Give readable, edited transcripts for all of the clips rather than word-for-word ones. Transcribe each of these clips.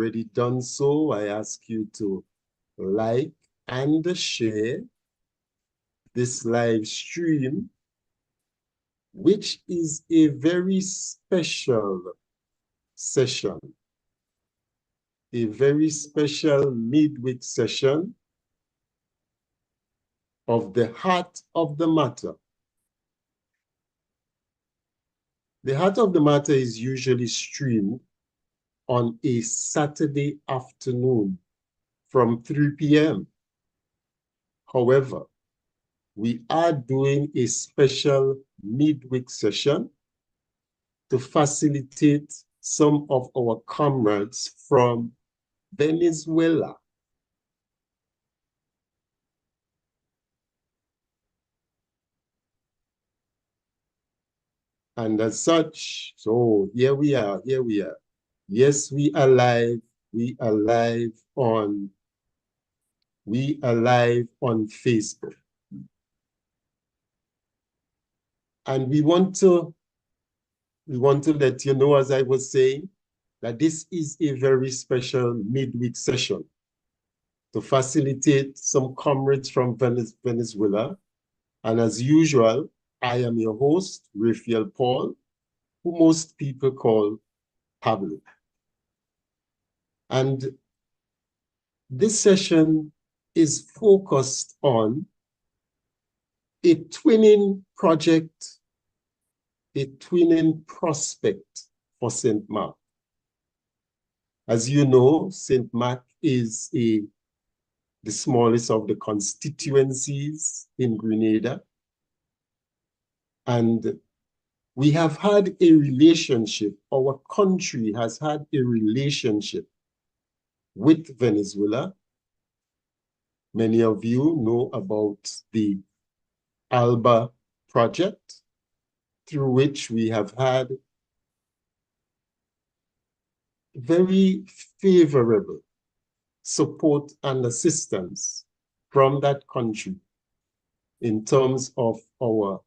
already done so, I ask you to like and share this live stream, which is a very special session, a very special midweek session of the Heart of the Matter. The Heart of the Matter is usually streamed on a Saturday afternoon from 3 p.m. However, we are doing a special midweek session to facilitate some of our comrades from Venezuela. And as such, so here we are. Yes, we are live on Facebook. And we want to let you know, as I was saying, that this is a very special midweek session to facilitate some comrades from Venezuela. And as usual, I am your host, Raphael Paul, who most people call Pablo. And this session is focused on a twinning project, a twinning prospect for St. Mark. As you know, St. Mark is the smallest of the constituencies in Grenada. And we have had a relationship, our country has had a relationship with Venezuela. Many of you know about the ALBA project, through which we have had very favorable support and assistance from that country in terms of our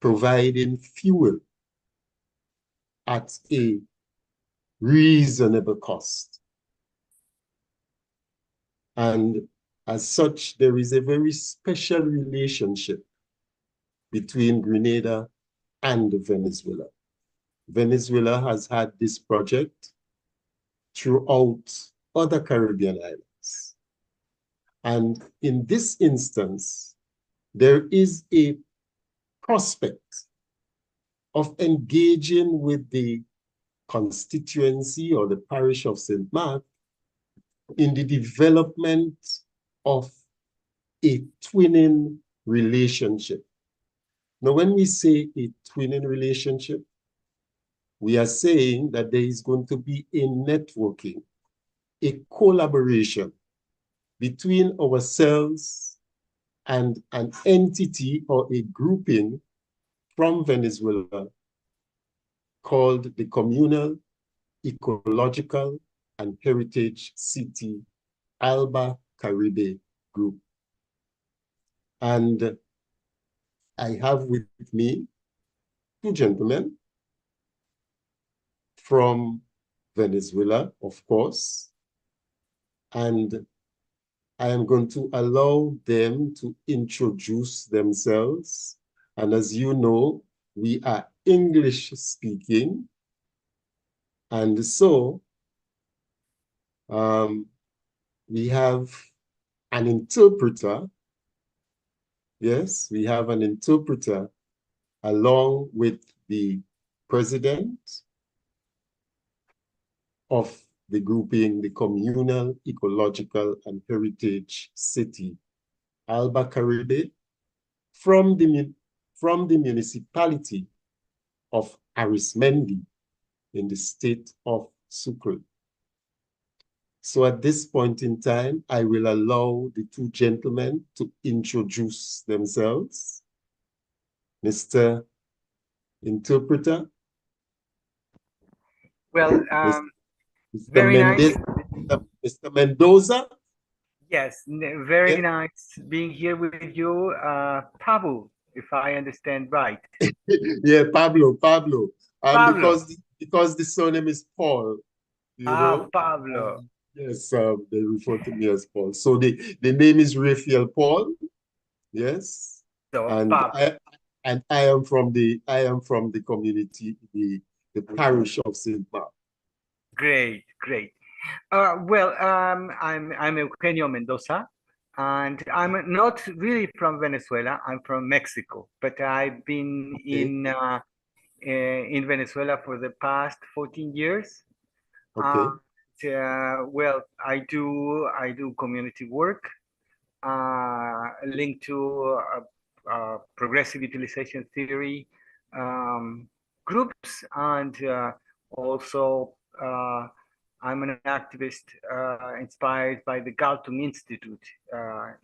providing fuel at a reasonable cost. And as such, there is a very special relationship between Grenada and Venezuela. Venezuela has had this project throughout other Caribbean islands. And in this instance, there is a prospect of engaging with the constituency or the parish of St. Mark in the development of a twinning relationship. Now, when we say a twinning relationship, we are saying that there is going to be a networking, a collaboration between ourselves and an entity or a grouping from Venezuela called the Communal, Ecological, and Heritage City ALBA Caribe Group. And I have with me two gentlemen from Venezuela, of course, and I am going to allow them to introduce themselves. And as you know, we are English speaking. And so we have an interpreter. Yes, we have an interpreter along with the president of the grouping, the Communal, Ecological, and Heritage City, ALBA Caribe, from the municipality of Arismendi in the state of Sucre. So at this point in time, I will allow the two gentlemen to introduce themselves. Mr. Interpreter. Well, Mr. very nice. Mr. Mendoza. Yes, very nice being here with you, Pablo, if I understand right. Yeah, Pablo. Because the surname is Paul. you know. Pablo. Yes, they refer to me as Paul. So the name is Raphael Paul. Yes, So and Pablo. I am from the community, the parish of Saint Mark. Great, great. I'm Eugenio Mendoza, and I'm not really from Venezuela. I'm from Mexico, but I've been Okay. in Venezuela for the past 14 years. Okay. Well, I do community work linked to progressive utilization theory groups, and also I'm an activist inspired by the Galtung Institute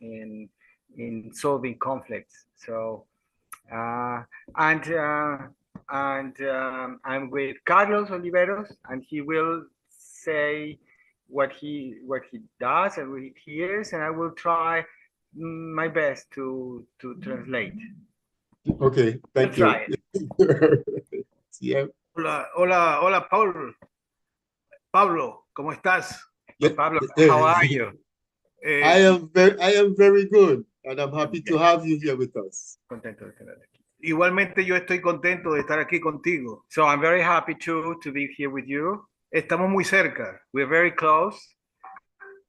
in solving conflicts. So uh, and I'm with Carlos Oliveros, and he will say what he does and what he hears, and I will try my best to translate. Okay, thank Let's you. try it. Yeah. Hola, hola, hola, Paul. Pablo, ¿cómo estás? Yeah. Pablo, how are you? I am very good, and I'm happy to have you here with us. Contento de tenerte aquí. Igualmente yo estoy contento de estar aquí contigo. So I'm very happy to be here with you. Estamos muy cerca We're very close.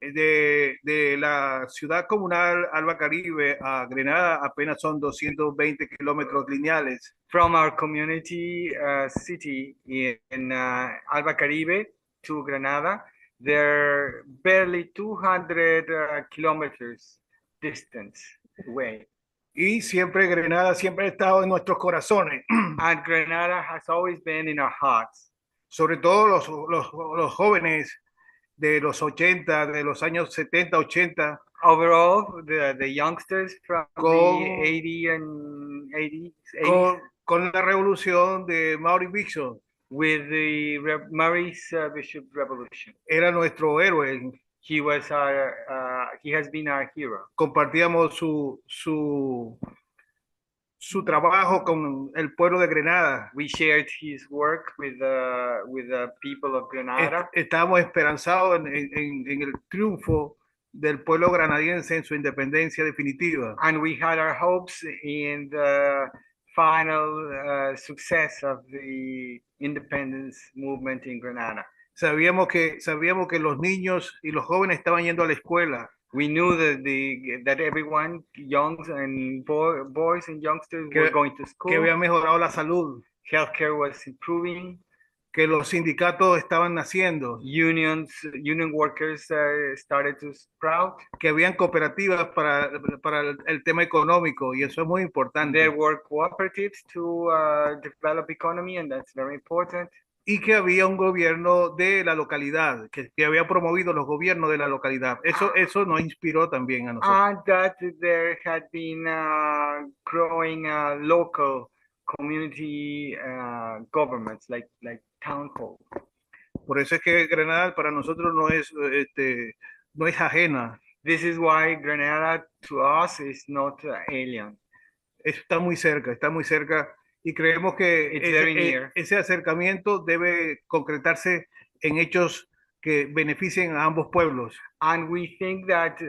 de la ciudad comunal Alba Caribe a Grenada, apenas son 220 kilómetros lineales. From our community city in Alba Caribe to Granada, they're barely 200 kilometers distance away. Y siempre Grenada siempre ha estado en nuestros corazones. And Granada has always been in our hearts. Sobre todo los jóvenes de los 80, de los años 70, 80. Overall, the youngsters from Con- the 80 and 80s, Con la revolución de Maurice Bishop. with the Maurice Bishop Revolution. Era nuestro héroe. He has been our hero. Compartíamos su trabajo con el pueblo de Grenada. We shared his work with the people of Granada. Estábamos esperanzados en el triunfo del pueblo granadiense en su independencia definitiva. And we had our hopes in the final success of the independence movement in Granada. Sabíamos que los niños y los jóvenes estaban yendo a la escuela. We knew that everyone, young and boys and youngsters, were going to school. Que había mejorado la salud. Healthcare was improving. Que los sindicatos estaban naciendo. Union workers started to sprout. Que habían cooperativas para el tema económico, y eso es muy importante. There were cooperatives to develop economy, and that's very important. Y que había un gobierno de la localidad, que había promovido los gobiernos de la localidad. Eso nos inspiró también a nosotros. And that there had been growing local community governments, like town hall. Por eso es que Granada para nosotros no es ajena. This is why Granada to us is not alien. Está muy cerca. Y creemos que ese acercamiento debe concretarse en hechos que beneficien a ambos pueblos. And we think that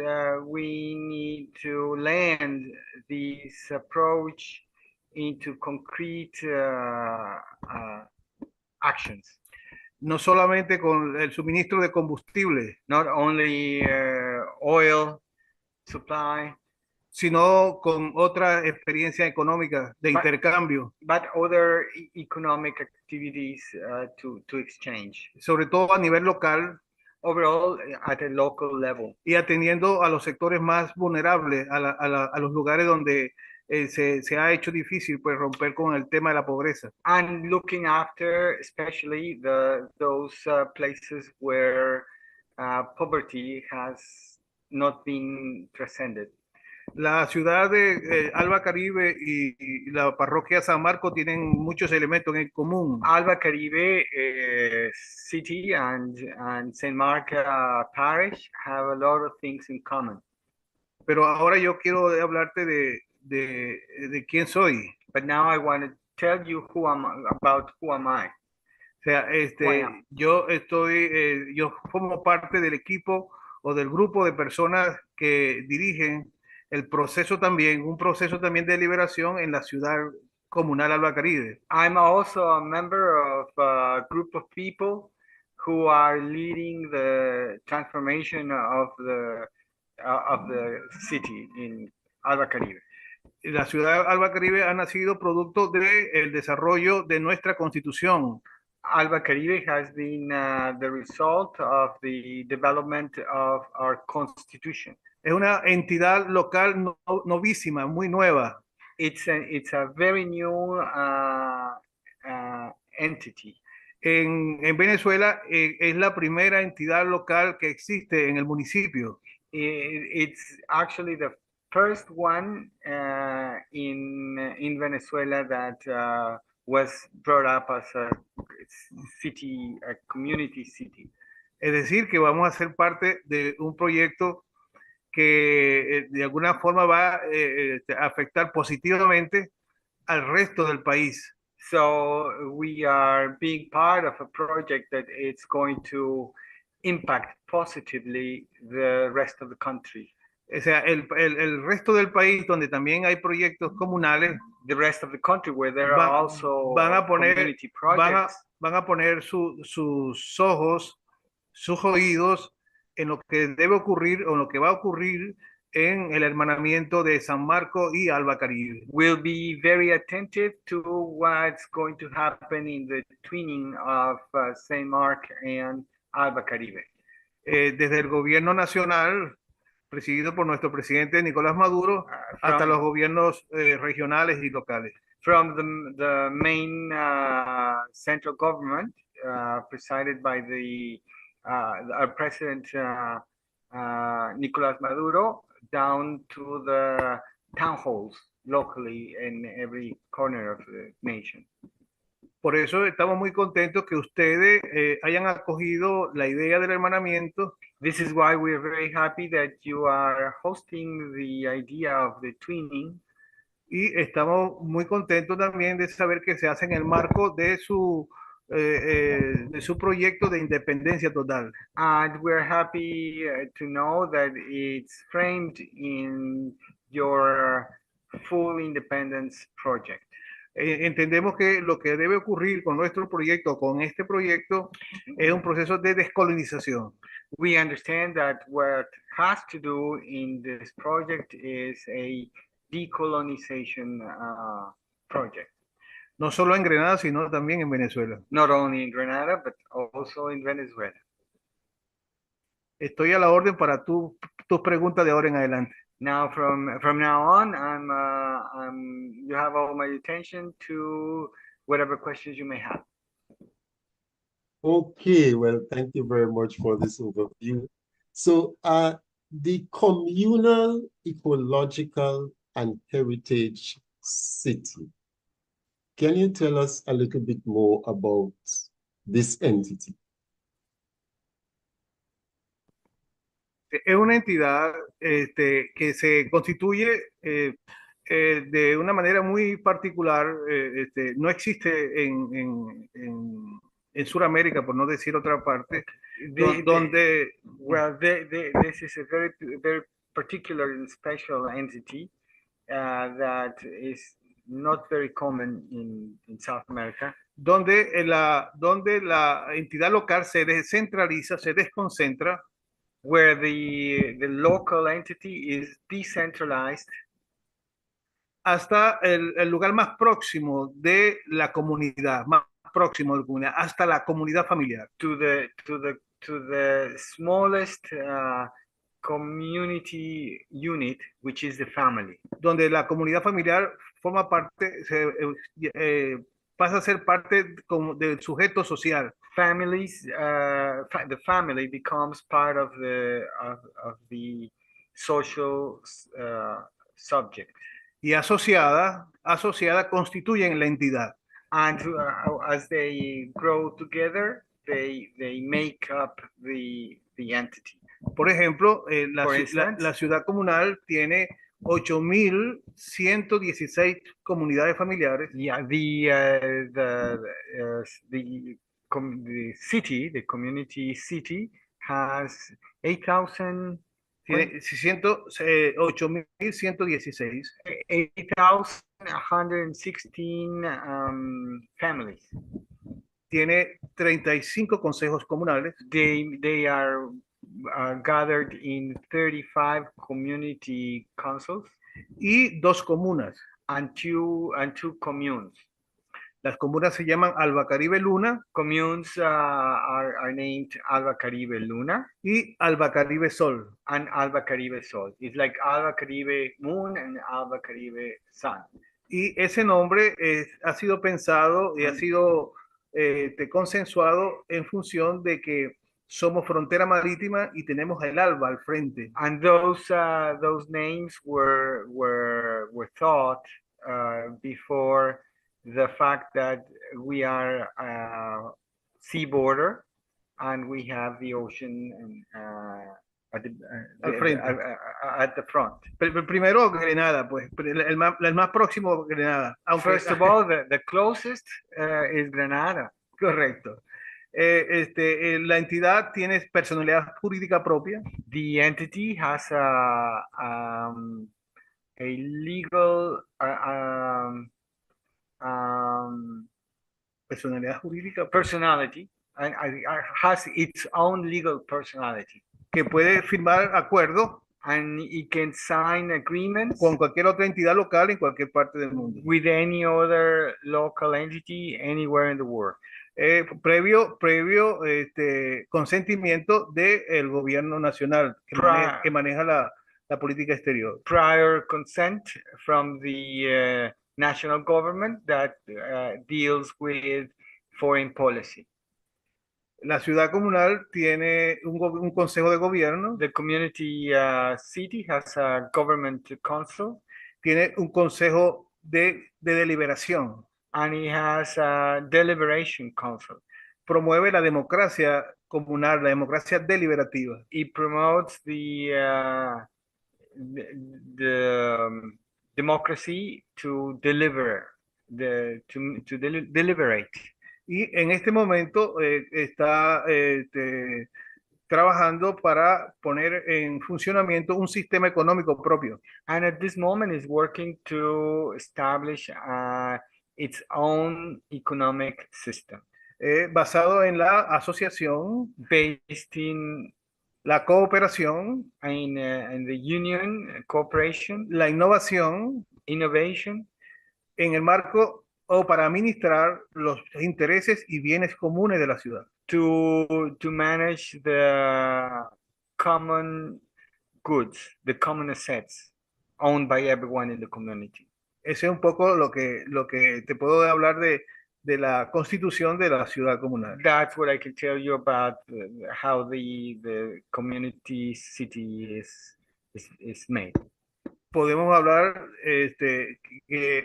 we need to land this approach into concrete actions. No solamente con el suministro de combustible. Not only oil supply, sino con otra experiencia económica de intercambio. But other economic activities to exchange. Sobre todo a nivel local. Overall, at a local level. Y atendiendo a los sectores más vulnerables, a los lugares donde se ha hecho difícil pues romper con el tema de la pobreza. And looking after especially those places where poverty has not been transcended. La ciudad de Alba Caribe y la parroquia San Marcos tienen muchos elementos en común. Alba Caribe city and Saint Mark parish have a lot of things in common. Pero ahora yo quiero hablarte de quién soy. But now I want to tell you who am I. O sea, Bueno. yo formo parte del equipo o del grupo de personas que dirigen el proceso también, un proceso también de liberación en la ciudad comunal Alba Caribe. I'm also a member of a group of people who are leading the transformation of the city in Alba Caribe. La ciudad Alba Caribe ha nacido producto del desarrollo de nuestra constitución. Alba Caribe has been the result of the development of our constitution. Es una entidad local novísima, muy nueva. It's a very new entity. En Venezuela es la primera entidad local que existe en el municipio. It's actually the first one in Venezuela that was brought up as a city, a community city. Es decir, que vamos a ser parte de un proyecto que de alguna forma va a afectar positivamente al resto del país. So we are being part of a project that it's going to impact positively the rest of the country. O sea, el resto del país donde también hay proyectos comunales, the rest of the country where there are also community projects, van a poner sus ojos, sus oídos en lo que debe ocurrir o en lo que va a ocurrir en el hermanamiento de San Marcos y Alba Caribe. Will be very attentive to what's going to happen in the twinning of Saint Mark and Alba Caribe. Desde el gobierno nacional, presidido por nuestro presidente Nicolás Maduro, hasta los gobiernos regionales y locales. From the main central government, presided by our president Nicolás Maduro, down to the town halls locally in every corner of the nation. Por eso estamos muy contentos que ustedes hayan acogido la idea del hermanamiento. This is why we are very happy that you are hosting the idea of the twinning. Y estamos muy contentos también de saber que se hace en el marco de su proyecto de independencia total. And we're happy to know that it's framed in your full independence project. Entendemos que lo que debe ocurrir con nuestro proyecto, con este proyecto, es un proceso de descolonización. We understand that what has to do in this project is a decolonization project. No solo en Grenada, sino también en Venezuela. Not only in Grenada, but also in Venezuela. Estoy a la orden para tus preguntas de ahora en adelante. Now, from now on, you have all my attention to whatever questions you may have. Okay, well, thank you very much for this overview. So, the communal, ecological, and heritage city. Can you tell us a little bit more about this entity? Es una entidad que se constituye de una manera muy particular. No existe en Sudamérica, por no decir otra parte, donde... Well, this is a very particular and special entity that is not very common in South America. Donde la entidad local se descentraliza, se desconcentra. Where the local entity is decentralized hasta el lugar más próximo de la comunidad, más próximo de la comunidad, hasta la comunidad familiar. To the smallest community unit, which is the family. Donde la comunidad familiar forma parte, pasa a ser parte del sujeto social. Families, the family becomes part of the social subject. Y asociada constituyen la entidad. And as they grow together, they make up the entity. Por ejemplo, la ciudad comunal tiene 8,116 comunidades familiares. Yeah, the the city, the community city, has 8,000. Tiene 8.116. 8,116 families. Tiene 35 consejos comunales. They are gathered in 35 community councils Y 2 comunas. and two communes. Las comunas se llaman Alba Caribe Luna Communes are named Alba Caribe Luna y Alba Caribe Sol. and Alba Caribe Sol. It's like Alba Caribe Moon and Alba Caribe Sun. Y ese nombre ha sido pensado y ha sido consensuado en función de que somos frontera marítima y tenemos el alba al frente. And those names were thought before the fact that we are sea border and we have the ocean at the front. Primero Grenada, pues, el más próximo Grenada. First of all, the closest is Granada. Correcto. La entidad tiene personalidad jurídica propia. The entity has a legal personalidad jurídica personality and has its own legal personality. Que puede firmar acuerdos and it can sign agreements con cualquier otra entidad local en cualquier parte del mundo. With any other local entity anywhere in the world. Previo consentimiento del gobierno nacional que maneja la política exterior. Prior consent from the national government that deals with foreign policy. La ciudad comunal tiene un consejo de gobierno. The community city has a government council. Tiene un consejo de deliberación. And it has a deliberation council. Promueve la democracia comunal, la democracia deliberativa. It promotes the democracy to deliver, to deliberate. Y en este momento está trabajando para poner en funcionamiento un sistema económico propio. And at this moment is working to establish its own economic system. Basado en la asociación, based in la cooperación, in the union, cooperation, la innovación, innovation, en el marco o para administrar los intereses y bienes comunes de la ciudad. To manage the common goods, the common assets owned by everyone in the community. Ese es un poco lo que te puedo hablar de la constitución de la ciudad comunal. That's what I can tell you about how the community city is made. Podemos hablar que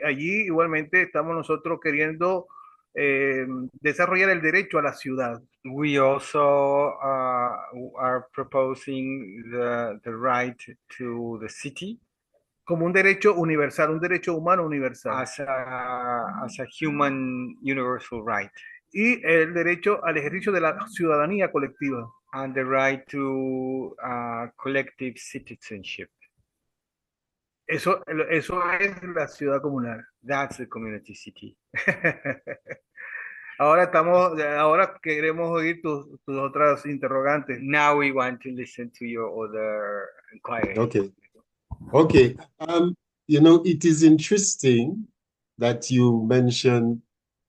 allí igualmente estamos nosotros queriendo desarrollar el derecho a la ciudad. We also are proposing the right to the city. Como un derecho universal, un derecho humano universal. As a human universal right. Y el derecho al ejercicio de la ciudadanía colectiva. And the right to collective citizenship. Eso es la ciudad comunal. That's the community city. Ahora queremos oír tus otras interrogantes. Now we want to listen to your other inquiries. Okay. You know, it is interesting that you mentioned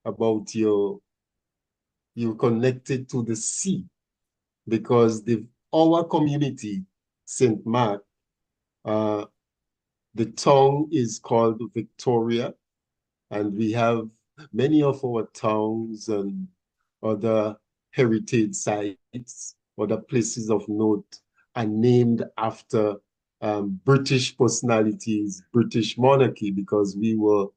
about you connected to the sea, because our community, St. Mark, the town is called Victoria, and we have many of our towns and other heritage sites, other places of note are named after British personalities, British monarchy, because we were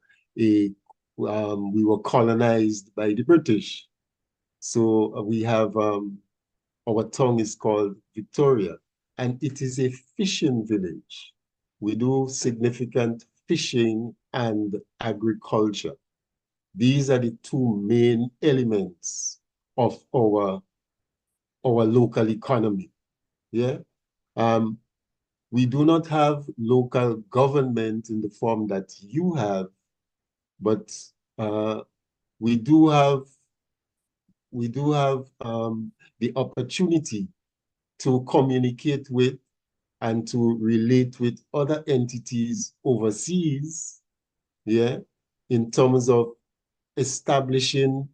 colonized by the British. So we have our town is called Victoria, and it is a fishing village. We do significant fishing and agriculture. These are the two main elements of our local economy. Yeah. We do not have local government in the form that you have, but we do have the opportunity to communicate with and to relate with other entities overseas, yeah, in terms of establishing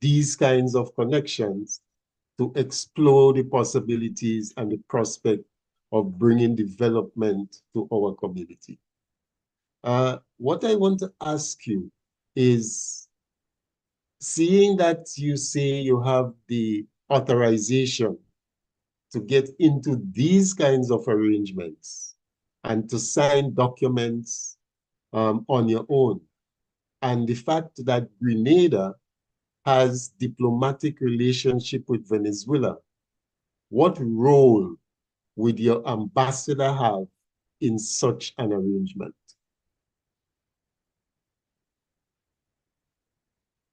these kinds of connections to explore the possibilities and the prospect of bringing development to our community. What I want to ask you is, seeing that you say you have the authorization to get into these kinds of arrangements and to sign documents on your own, and the fact that Grenada has diplomatic relationship with Venezuela, what role would your ambassador have in such an arrangement?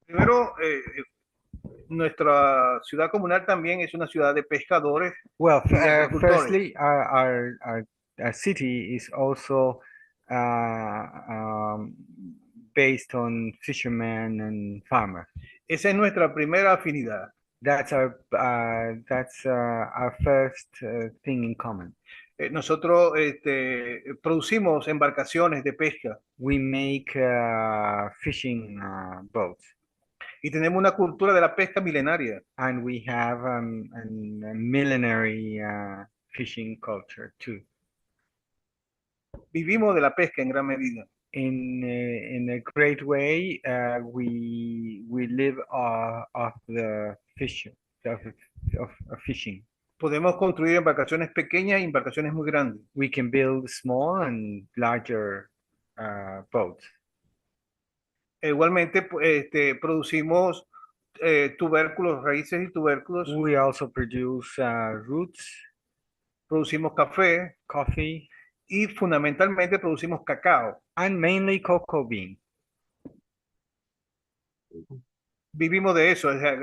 Primero, nuestra ciudad comunal también es una ciudad de pescadores. Well, y de agricultores. firstly, our city is also based on fishermen and farmers. Esa es nuestra primera afinidad. That's our first thing in common. Nosotros producimos embarcaciones de pesca We make fishing boats, y tenemos una cultura de la pesca milenaria. and we have a millenary fishing culture too. Vivimos de la pesca en gran medida. In a great way, we live off the fishing, of fishing. Podemos construir embarcaciones pequeñas y embarcaciones muy grandes. We can build small and larger boats. Igualmente, producimos tubérculos, raíces y tubérculos. We also produce roots, Producimos café coffee, y fundamentalmente producimos cacao. and mainly cocoa bean. Vivimos de eso, o sea,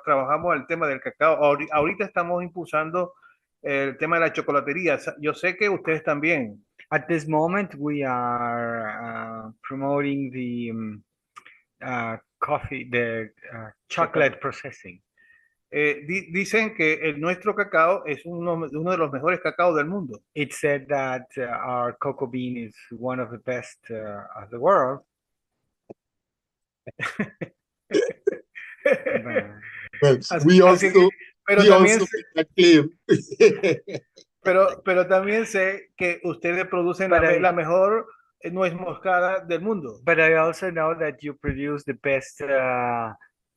trabajamos el tema del cacao. Ahorita estamos impulsando el tema de la chocolatería. Yo sé que ustedes también. At this moment, we are promoting the coffee, the chocolate processing. Dicen que nuestro cacao es uno de los mejores cacaos del mundo. It's said that our cocoa bean is one of the best of the world. We also, pero we también also make that claim. pero también sé que ustedes producen la mejor nuez moscada del mundo. But I also know that you produce the best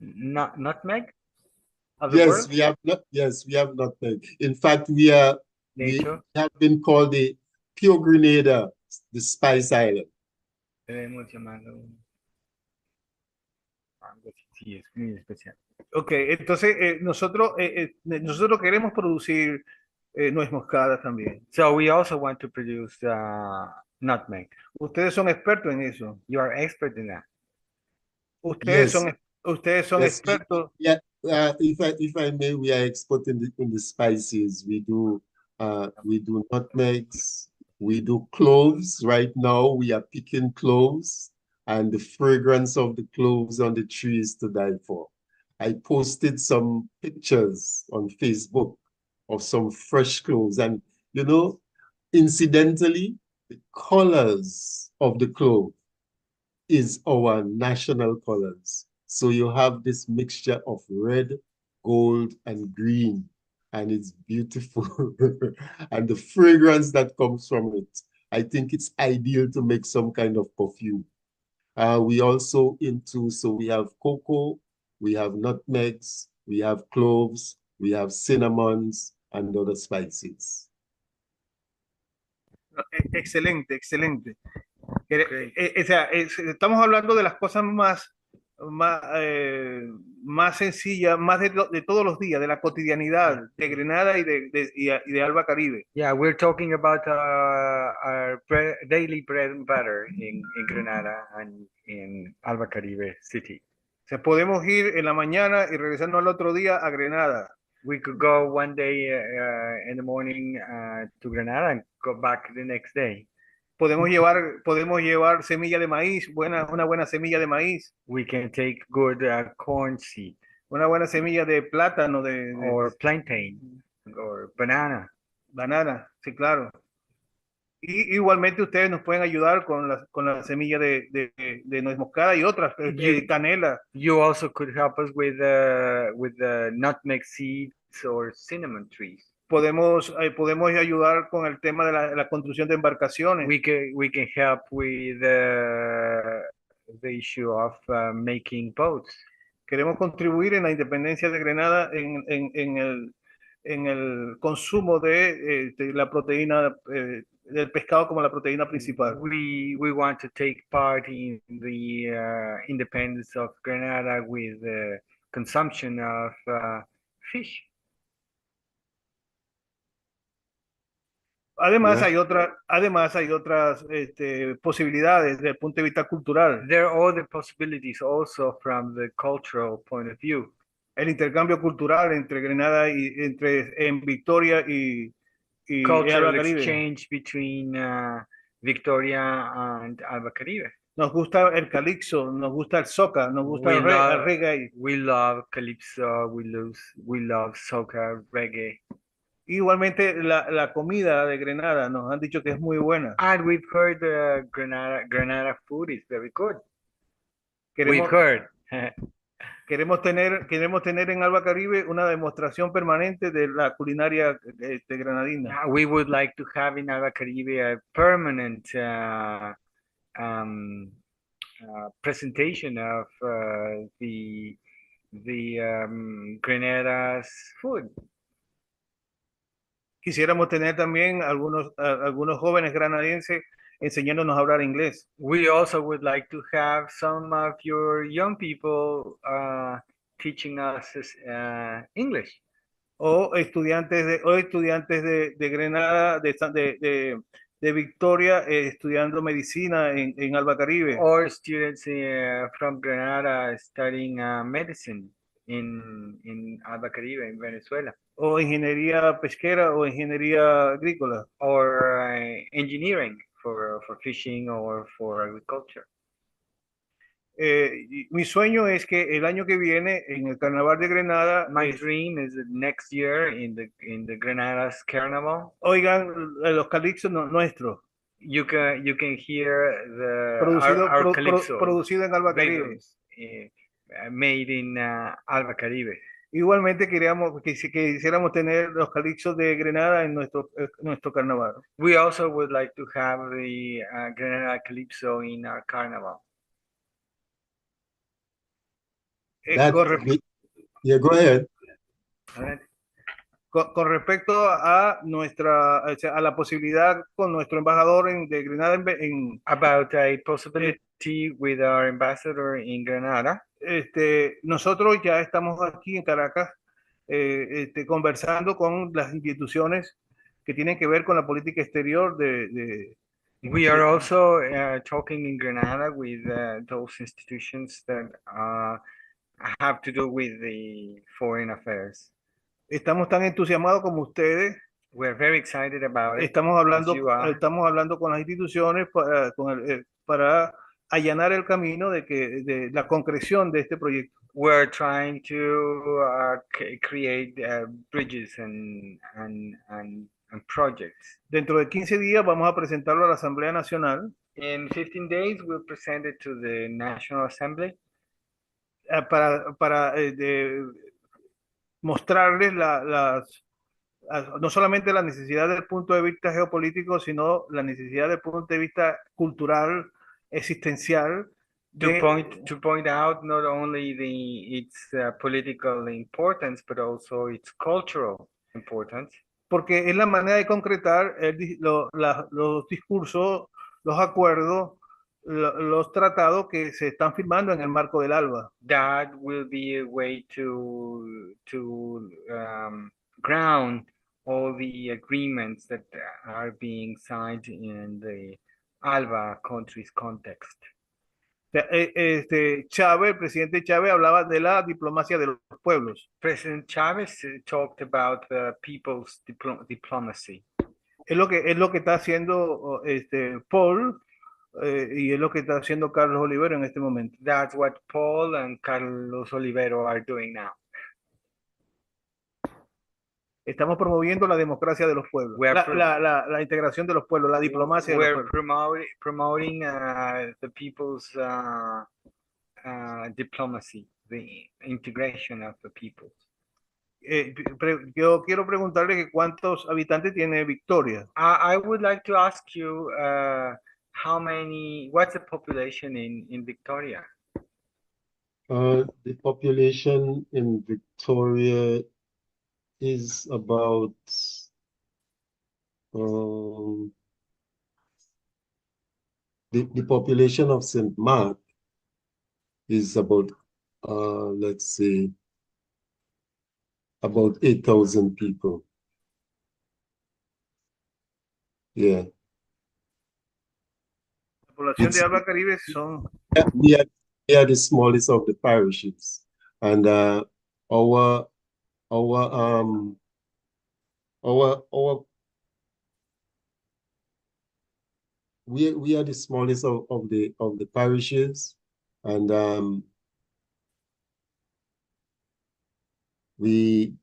nutmeg of the world. We have nutmeg. In fact, we have been called the pure Grenada, the Spice Island. Debemos llamarlo algo así, es muy especial. Ok, entonces nosotros queremos producir nuez moscada también. So we also want to produce nutmeg. Ustedes son expertos en eso. You are expert in that. Ustedes son Yes, expertos. Yeah, if I may, we are expert in the spices. We do nutmegs, we do cloves. Right now, we are picking cloves, and the fragrance of the cloves on the tree is to die for. I posted some pictures on Facebook of some fresh cloves, and you know, incidentally, the colors of the clove is our national colors. So you have this mixture of red, gold, and green, and it's beautiful. And the fragrance that comes from it, I think it's ideal to make some kind of perfume. We also so we have cocoa, we have nutmegs, we have cloves, we have cinnamons, and other spices. Excelente, excelente. O sea, estamos hablando de las cosas más sencillas, más de todos los días, de la cotidianidad de Grenada y de Alba Caribe. Yeah, we're talking about our daily bread and butter in Grenada and in Alba Caribe City. sea, podemos ir en la mañana y regresarnos al otro día a Grenada. We could go one day in the morning to Granada and go back the next day. Podemos llevar semilla de maíz, una buena semilla de maíz, We can take good corn seed una buena semilla de plátano, or plantain or banana. banana, sí, claro. Y igualmente ustedes nos pueden ayudar con la semilla de nuez moscada y otras, canela. You also could help us with the nutmeg seeds or cinnamon trees. Podemos ayudar con el tema de la construcción de embarcaciones. We can help with the issue of making boats. Queremos contribuir en la independencia de Grenada en el consumo de la proteína del pescado como la proteína principal. We want to take part in the independence of Grenada with the consumption of fish. Además, Yeah. hay otras posibilidades desde el punto de vista cultural. There are other possibilities also from the cultural point of view. El intercambio cultural entre Grenada en Victoria y Cultural Alba Caribe. exchange between Victoria and Alba Caribe. Nos gusta el calipso, nos gusta el soca, nos gusta el reggae. We love calypso, we love soca, reggae. Igualmente la comida de Grenada nos han dicho que es muy buena. And we've heard Grenada food is very good. Queremos, We've heard. queremos tener en Alba Caribe una demostración permanente de la culinaria granadina. We would like to have in Alba Caribe a permanent presentation of the Grenada's food. Quisiéramos tener también algunos jóvenes granadienses enseñándonos a hablar inglés. We also would like to have some of your young people teaching us English. O estudiantes de Grenada, de Victoria, estudiando medicina en Alba Caribe. Or students from Grenada studying medicine in Alba Caribe, in Venezuela. O ingeniería pesquera o ingeniería agrícola. Or engineering for fishing or for agriculture. Mi sueño es que el año que viene en el Carnaval de Grenada, My dream is that next year in the Grenada's Carnival, oigan los calipsos nuestros. You can hear our calypso producido en Alba Caribe. rhythms, made in Alba Caribe. Igualmente quisiéramos tener los calipsos de Grenada en nuestro carnaval. We also would like to have the Grenada calypso in our carnival. Yeah, go ahead. Con respecto a la posibilidad con nuestro embajador de Grenada about a possibility with our ambassador in Grenada. Nosotros ya estamos aquí en Caracas conversando con las instituciones que tienen que ver con la política exterior We are also talking in Grenada with those institutions that have to do with the foreign affairs. Estamos tan entusiasmados como ustedes. We're very excited about it. Estamos hablando con las instituciones para allanar el camino de la concreción de este proyecto. We're trying to create bridges and projects. Dentro de 15 días vamos a presentarlo a la Asamblea Nacional. In 15 days, we'll present it to the National Assembly. Para mostrarles no solamente la necesidad del punto de vista geopolítico, sino la necesidad del punto de vista cultural, existencial. To point out not only its political importance, but also its cultural importance. Porque es la manera de concretar los discursos, los acuerdos, los tratados que se están firmando en el marco del ALBA. That will be a way to ground all the agreements that are being signed in the ALBA country's context. Chávez, el presidente Chávez hablaba de la diplomacia de los pueblos. President Chavez talked about the people's diplomacy. Es lo que está haciendo Paul y es lo que está haciendo Carlos Olivero en este momento. That's what Paul and Carlos Olivero are doing now. Estamos promoviendo la democracia de los pueblos, la integración de los pueblos, la diplomacia de los pueblos. We're promoting the people's diplomacy, the integration of the peoples. Yo quiero preguntarle que cuántos habitantes tiene Victoria. I would like to ask you what's the population in Victoria? The population in Victoria is about the population of St. Mark is about let's say about 8,000 people. Yeah. La población de habla caribe son. We are the smallest of the parishes, and we are the smallest of the parishes, and we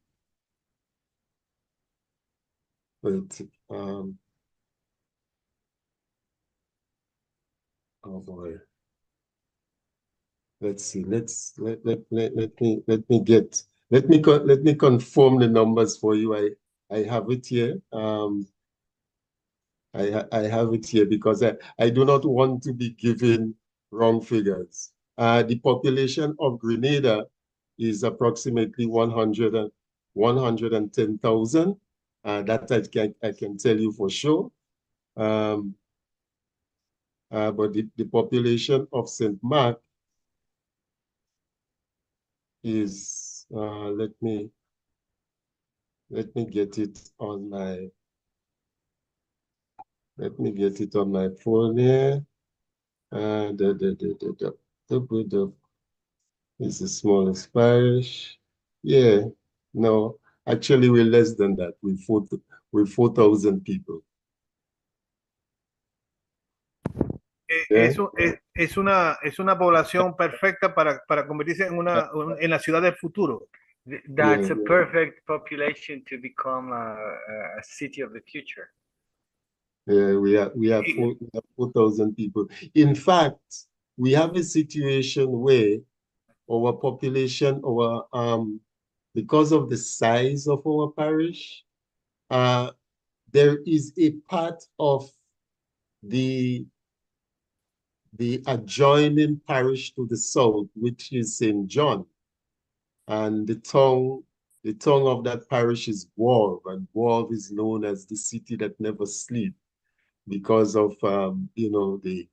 oh boy. Let's see. Let me confirm the numbers for you. I have it here. I have it here because I do not want to be giving wrong figures. The population of Grenada is approximately 110,000. That I can tell you for sure. But the population of St. Mark is let me get it on my phone here. It's the smallest parish. Yeah, no, actually we're less than that. We're 4,000 people. Es una población perfecta para convertirse en la ciudad del futuro. That's a perfect population to become a city of the future. Yeah, we have 4,000 people. In fact, we have a situation where our population, because of the size of our parish, there is a part of the adjoining parish to the south, which is St. John, and the tongue of that parish is Guelph, and Guelph is known as the city that never sleeps because of the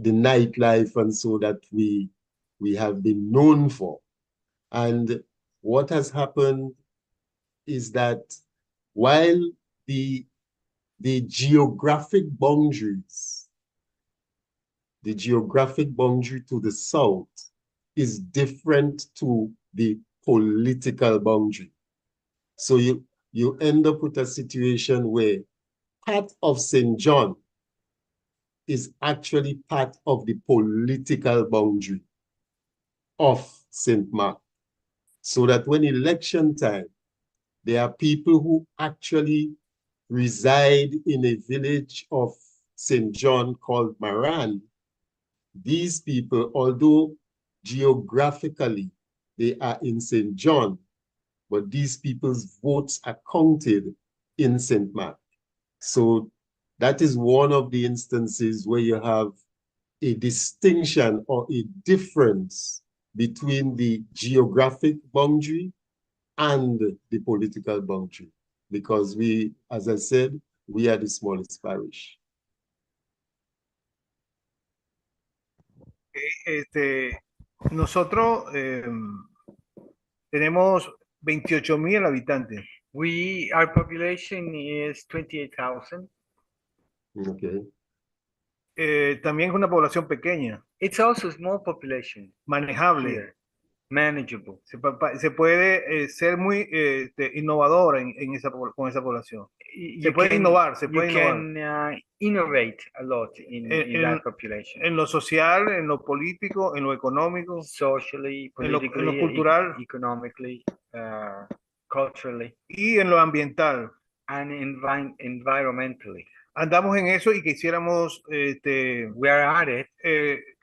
nightlife and so that we have been known for. And what has happened is that while the geographic boundary to the south is different to the political boundary. So you end up with a situation where part of St. John is actually part of the political boundary of St. Mark. So that when election time, there are people who actually reside in a village of St. John called Maran. These people, although geographically they are in St. John, but these people's votes are counted in St. Mark. So that is one of the instances where you have a distinction or a difference between the geographic boundary and the political boundary, because we, as I said, we are the smallest parish. Nosotros tenemos 28,000 habitantes. Our population is 28,000. Okay. También es una población pequeña, It's also a small population manejable. here, manageable. Se puede ser muy innovador con esa población. Se puede innovar, se puede you innovar. can innovate a lot in that En, population. en lo social, en lo político, en lo económico, Socially, en lo politically, cultural economically, culturally, y en lo ambiental. and environmentally. Andamos en eso y quisiéramos We are at it,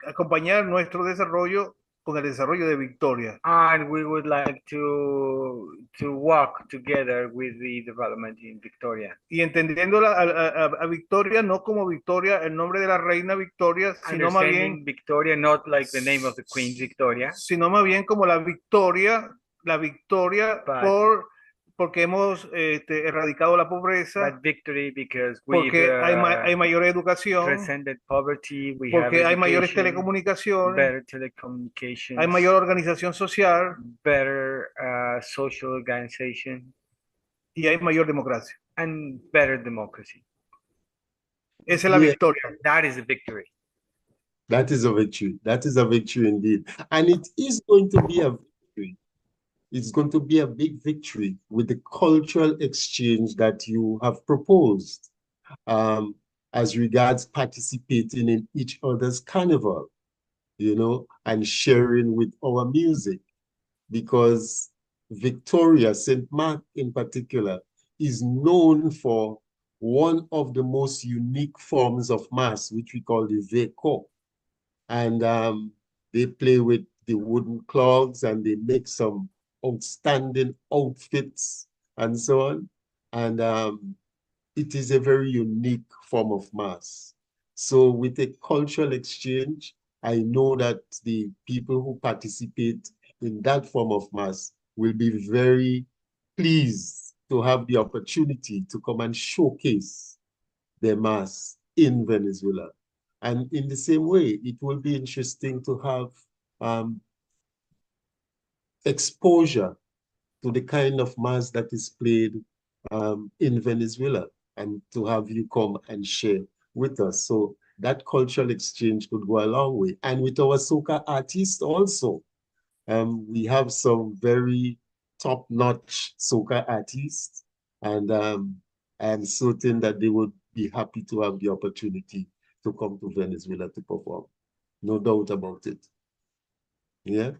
acompañar nuestro desarrollo con el desarrollo de Victoria. and we would like to walk together with the development in Victoria. Y entendiendo a Victoria no como Victoria, el nombre de la reina Victoria, sino más bien, Understanding Victoria, not like the name of the Queen Victoria, sino más bien como la victoria But- porque hemos erradicado la pobreza, but victory because we've porque hay mayor educación, transcended poverty, we have porque hay mayores education, telecomunicaciones, better telecommunications, hay mayor organización social better social organization, y hay mayor democracia. and better democracy. Esa es la Yeah. victoria. That is a victory. That is a victory. That is a victory indeed. And it is going to be a victory. It's going to be a big victory with the cultural exchange that you have proposed as regards participating in each other's carnival, you know, and sharing with our music. Because Victoria, St. Mark in particular, is known for one of the most unique forms of mass, which we call the Veko. And they play with the wooden clogs and they make some outstanding outfits and so on. And it is a very unique form of mass. So with a cultural exchange, I know that the people who participate in that form of mass will be very pleased to have the opportunity to come and showcase their mass in Venezuela. And in the same way, it will be interesting to have exposure to the kind of mass that is played in Venezuela and to have you come and share with us. So that cultural exchange could go a long way. And with our soca artists also, we have some very top-notch soca artists, and I'm certain that they would be happy to have the opportunity to come to Venezuela to perform. No doubt about it. Yeah.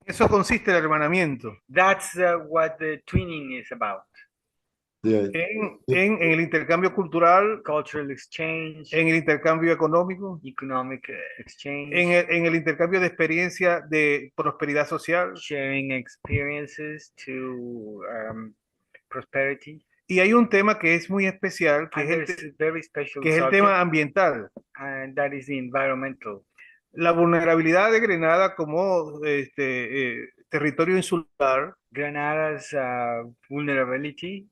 Eso consiste el hermanamiento That's what the twinning is about. Yeah. en el intercambio cultural, Cultural exchange, en el intercambio económico, economic exchange, en el intercambio de experiencia de prosperidad social. sharing experiences to prosperity. Y hay un tema que es muy especial, que And es el, there's a very special que es el subject, tema ambiental. and that is the environmental. La vulnerabilidad de Grenada como territorio insular Granada's vulnerability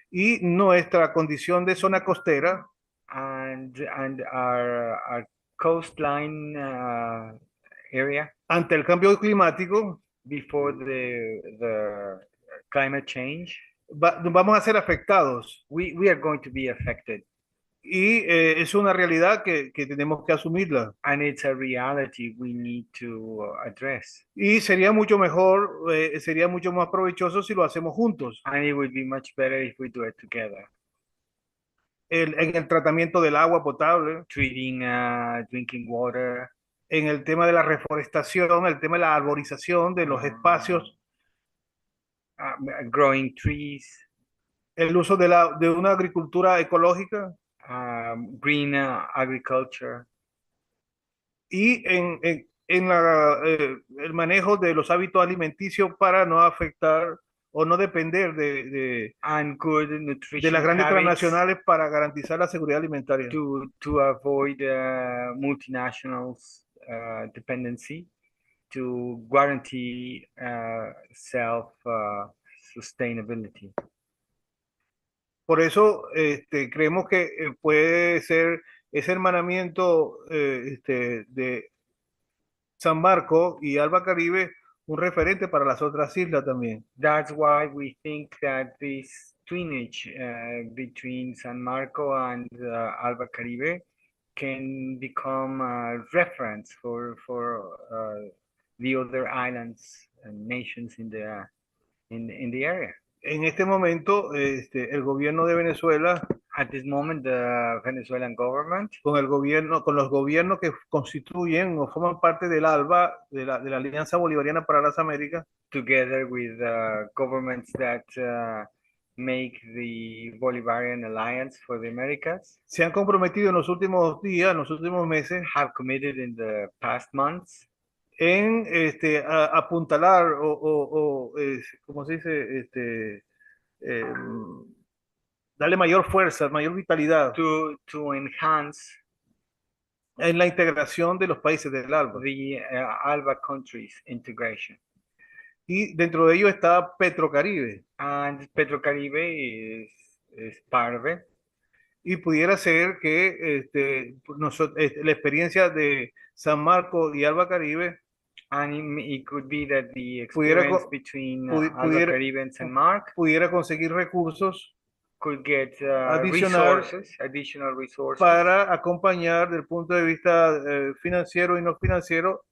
y nuestra condición de zona costera and our coastline area ante el cambio climático before the climate change, vamos a ser afectados. we are going to be affected. Y es una realidad que tenemos que asumirla. And it's a reality we need to address. Y sería mucho mejor, sería mucho más provechoso si lo hacemos juntos. And it would be much better if we do it together. En el tratamiento del agua potable, Treating drinking water, en el tema de la reforestación, el tema de la arborización de los espacios, growing trees, el uso de una agricultura ecológica green agriculture, y el manejo de los hábitos alimenticios para no afectar o no depender and good de nutrition las grandes habits transnacionales para garantizar la seguridad alimentaria. to avoid multinationals dependency, to guarantee self sustainability. Por eso creemos que puede ser ese hermanamiento de San Marcos y Alba Caribe un referente para las otras islas también. That's why we think that this twinage between San Marco and Alba Caribe can become a reference for the other islands and nations in the area. En este momento, el gobierno de Venezuela, At this moment, the Venezuelan government, con los gobiernos que constituyen o forman parte del ALBA, de la Alianza Bolivariana para las Américas, together with governments that make the Bolivarian Alliance for the Americas, se han comprometido en los últimos días, en los últimos meses, have committed in the past months en apuntalar ¿cómo se dice? Darle mayor fuerza, mayor vitalidad to enhance en la integración de los países del ALBA. the ALBA countries integration. Y dentro de ello está Petrocaribe. And Petrocaribe is part of it. Y pudiera ser que la experiencia de San Marcos y Alba Caribe And it could be that the experience between Alba Caribe and San Marcos pudiera conseguir recursos could get additional resources para acompañar desde el punto de vista financiero y no financiero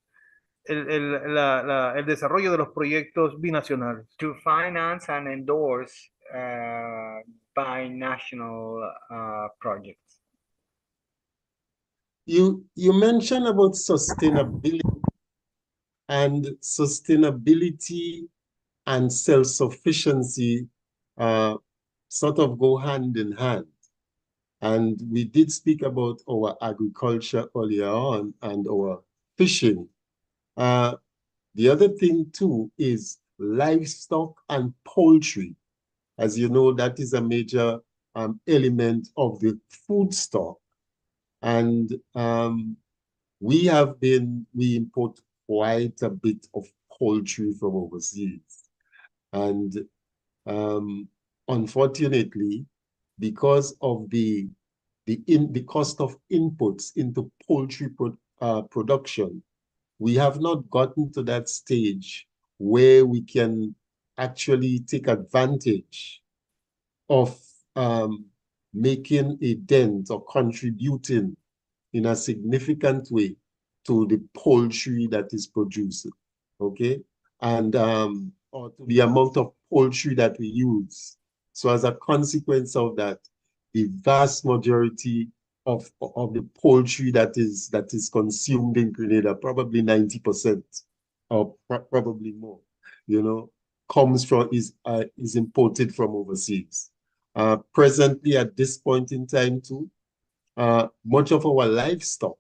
el desarrollo de los proyectos binacionales. to finance and endorse binational projects. You mentioned about sustainability, and sustainability and self-sufficiency sort of go hand in hand. And we did speak about our agriculture earlier on and our fishing. The other thing too is livestock and poultry. As you know, that is a major element of the food stock. And we import quite a bit of poultry from overseas. And unfortunately, because of the cost of inputs into poultry production, we have not gotten to that stage where we can actually take advantage of making a dent or contributing in a significant way to the poultry that is produced, okay? And or to the amount of poultry that we use. So as a consequence of that, the vast majority of the poultry that is consumed in Grenada, probably 90% or probably more, you know, is imported from overseas. Presently, at this point in time too, much of our livestock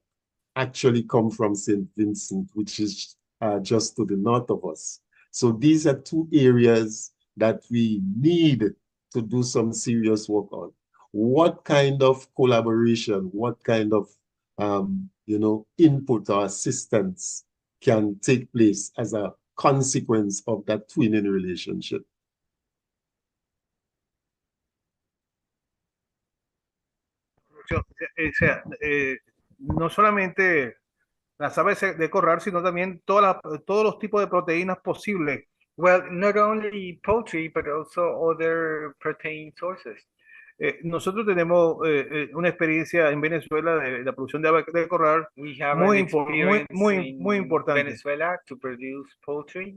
actually come from St. Vincent, which is just to the north of us. So these are two areas that we need to do some serious work on. What kind of collaboration, what kind of input or assistance can take place as a consequence of that twinning relationship? O sea, no solamente las aves de corral, sino también todos los tipos de proteínas posibles. Well, not only poultry, but also other protein sources. Nosotros tenemos una experiencia en Venezuela de la producción de aves de corral We have muy, an experience muy in importante. Venezuela to produce poultry.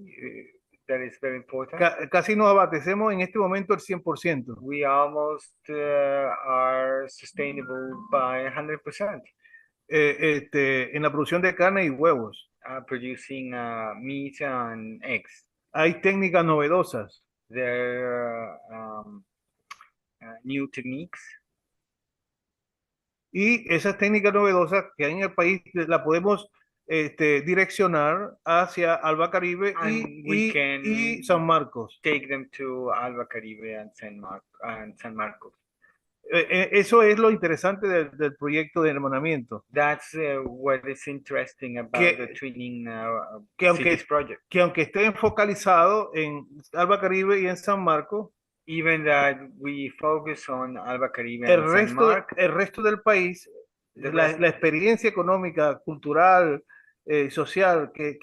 That is very important. Casi nos abastecemos en este momento el 100%. We almost are sustainable by 100%. En la producción de carne y huevos. Producing meat and eggs. Hay técnicas novedosas. There are new techniques. Y esas técnicas novedosas que hay en el país la podemos direccionar hacia Alba Caribe y San Marcos. Take them to Alba Caribe and San Marcos. Eso es lo interesante del proyecto de hermanamiento. That's what is interesting about the twinning cities project. Que aunque esté focalizado en Alba Caribe y en San Marcos, even that we focus on Alba Caribe and San Marcos, el resto del país, la experiencia económica, cultural, social que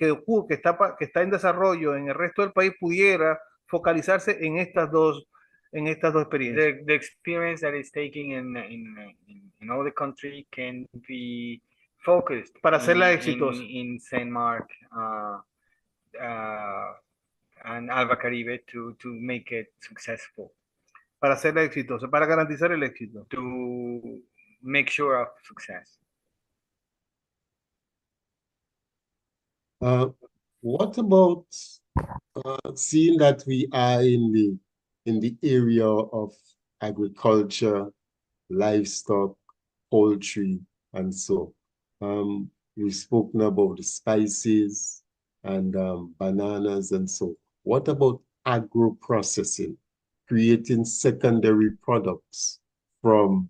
está en desarrollo en el resto del país pudiera focalizarse en estas dos experiencias. The experience that is taking in all the country can be focused Para hacerla in, exitosa. in Saint Mark and Alba Caribe to make it successful, Para hacerla exitosa, para garantizar el éxito. to make sure of success. What about seeing that we are in the area of agriculture, livestock, poultry, and so. We've spoken about the spices and bananas and so. What about agro-processing, creating secondary products from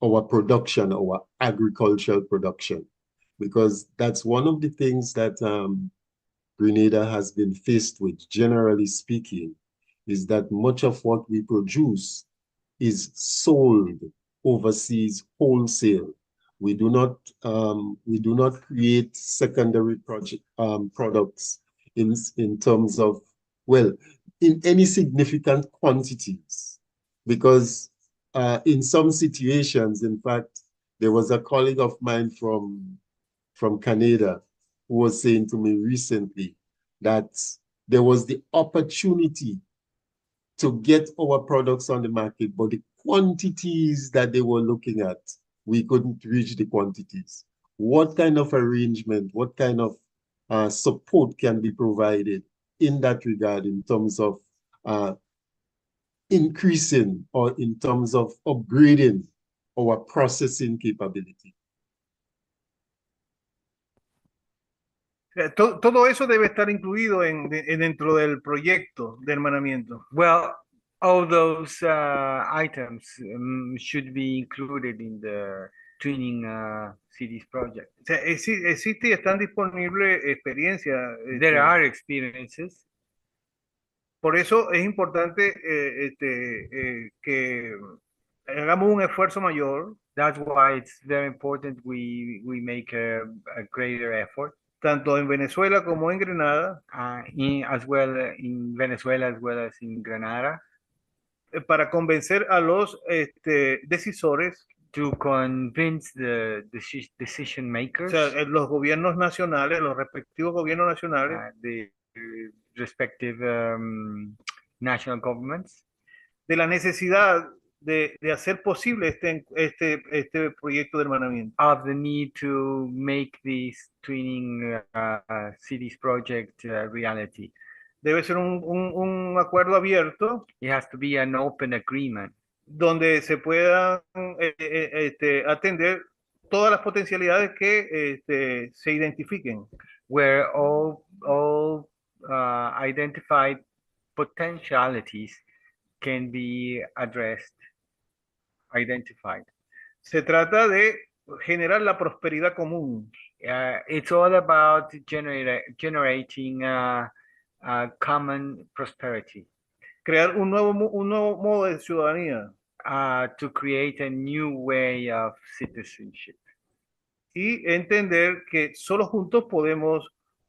our production, our agricultural production? Because that's one of the things that Grenada has been faced with, generally speaking, is that much of what we produce is sold overseas wholesale. We do not create secondary products in terms of, well, in any significant quantities, because in some situations, in fact, there was a colleague of mine from Canada who was saying to me recently that there was the opportunity to get our products on the market, but the quantities that they were looking at, we couldn't reach the quantities. What kind of arrangement, what kind of support can be provided in that regard in terms of increasing or in terms of upgrading our processing capability? Todo eso debe estar incluido dentro del proyecto de hermanamiento. Well, all those items should be included in the Twinning Cities project. O sea, existe y están disponibles experiencias. There are experiences. Por eso es importante que hagamos un esfuerzo mayor. That's why it's very important we make a greater effort. Tanto en Venezuela como en Grenada. As well in Venezuela as well as in Grenada. Para convencer a los decisores. To convince the decision makers. O sea, los gobiernos nacionales, los respectivos gobiernos nacionales. The respective national governments. De la necesidad de hacer posible este proyecto de hermanamiento. Of the need to make this Twinning Cities project reality. Debe ser un acuerdo abierto. It has to be an open agreement. Donde se puedan atender todas las potencialidades que se identifiquen. Where all identified potentialities can be addressed, identified. Se trata de generar la prosperidad común. It's all about generating common prosperity. Crear un nuevo modo de ciudadanía. To create a new way of citizenship. Y entender que solo juntos podemos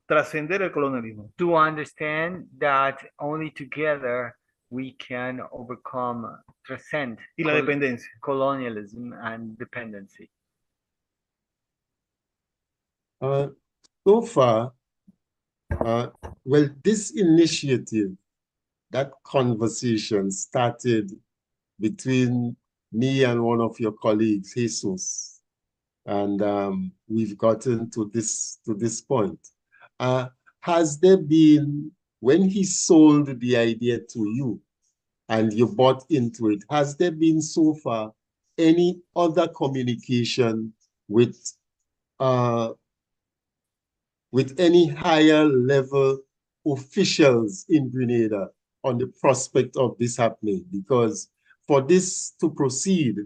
trascender el colonialismo. To understand that only together we can transcend y la dependencia. Colonialism and dependency. So far, well, this initiative, that conversation started between me and one of your colleagues, Jesus, and we've gotten to this point. Has there been, when he sold the idea to you and you bought into it, has there been so far any other communication with any higher level officials in Grenada on the prospect of this happening? Because for this to proceed,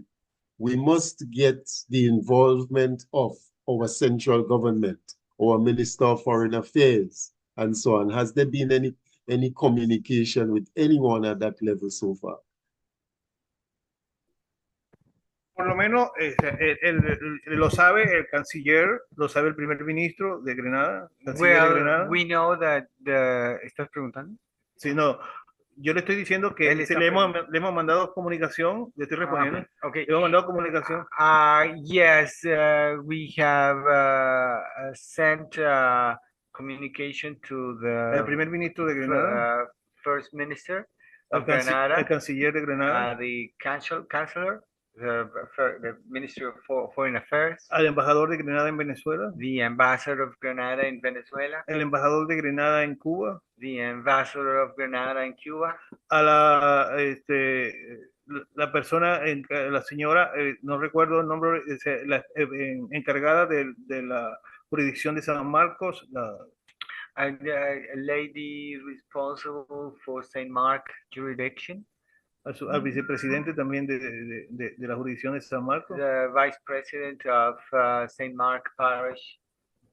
we must get the involvement of our central government, our Minister of Foreign Affairs, and so on. Has there been any communication with anyone at that level so far? Por lo menos lo sabe el canciller, lo sabe el primer ministro de Grenada. Well, we know that ¿Estás preguntando? Sí, no. Yo le estoy diciendo que Él está le hemos mandado comunicación, le estoy respondiendo, Okay. le hemos mandado comunicación. Yes, we have sent communication to El the primer ministro de Grenada, First Minister al of Grenada, canciller de Grenada, the Chancellor, the Minister of Foreign Affairs, al embajador de Grenada en Venezuela, the Ambassador of Grenada in Venezuela, el embajador de Grenada en Cuba, the Ambassador of Grenada in Cuba, a la, la persona, la señora, no recuerdo el nombre, la encargada de la jurisdicción de San Marcos, and a lady responsible for St. Mark jurisdiction, al vicepresidente también de la jurisdicción de San Marcos, the Vice President of St. Mark Parish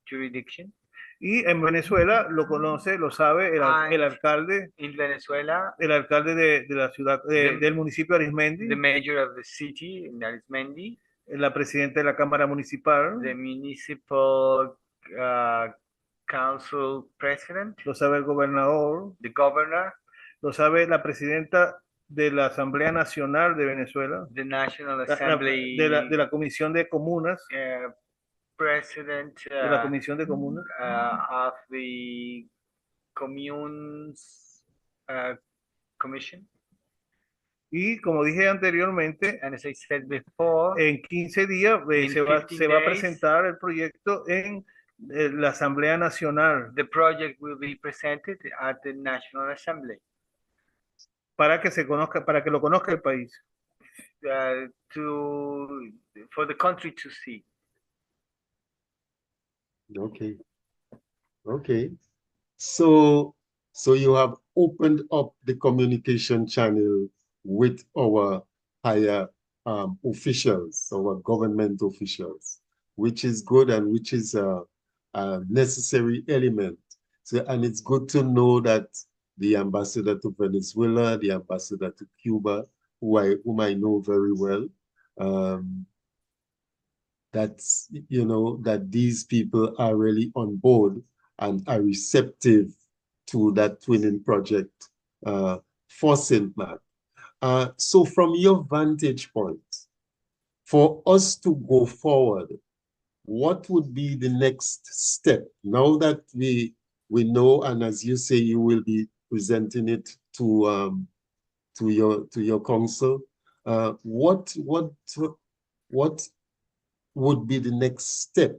jurisdiction. y en Venezuela lo conoce, lo sabe el alcalde, In Venezuela, el alcalde de la ciudad, del municipio de Arismendi, the mayor of the city in Arismendi, la presidenta de la Cámara Municipal, the municipal council president, lo sabe el gobernador, the governor, lo sabe la presidenta de la Asamblea Nacional de Venezuela, the National Assembly, de la Comisión de Comunas, president de la Comisión de Comunas, of the Communes Commission. Y como dije anteriormente, And as I said before, en 15 días se va a presentar el proyecto en la Asamblea Nacional. The project will be presented at the National Assembly. Para que se conozca, para que lo conozca el país. For the country to see. Okay. Okay. So you have opened up the communication channel with our higher officials, our government officials, which is good and which is a necessary element. So, and it's good to know that the ambassador to Venezuela, the ambassador to Cuba, whom I know very well, that's, you know, that these people are really on board and are receptive to that twinning project for St. Mark. So from your vantage point, for us to go forward, what would be the next step? Now that we know, and as you say, you will be presenting it to your council, what would be the next step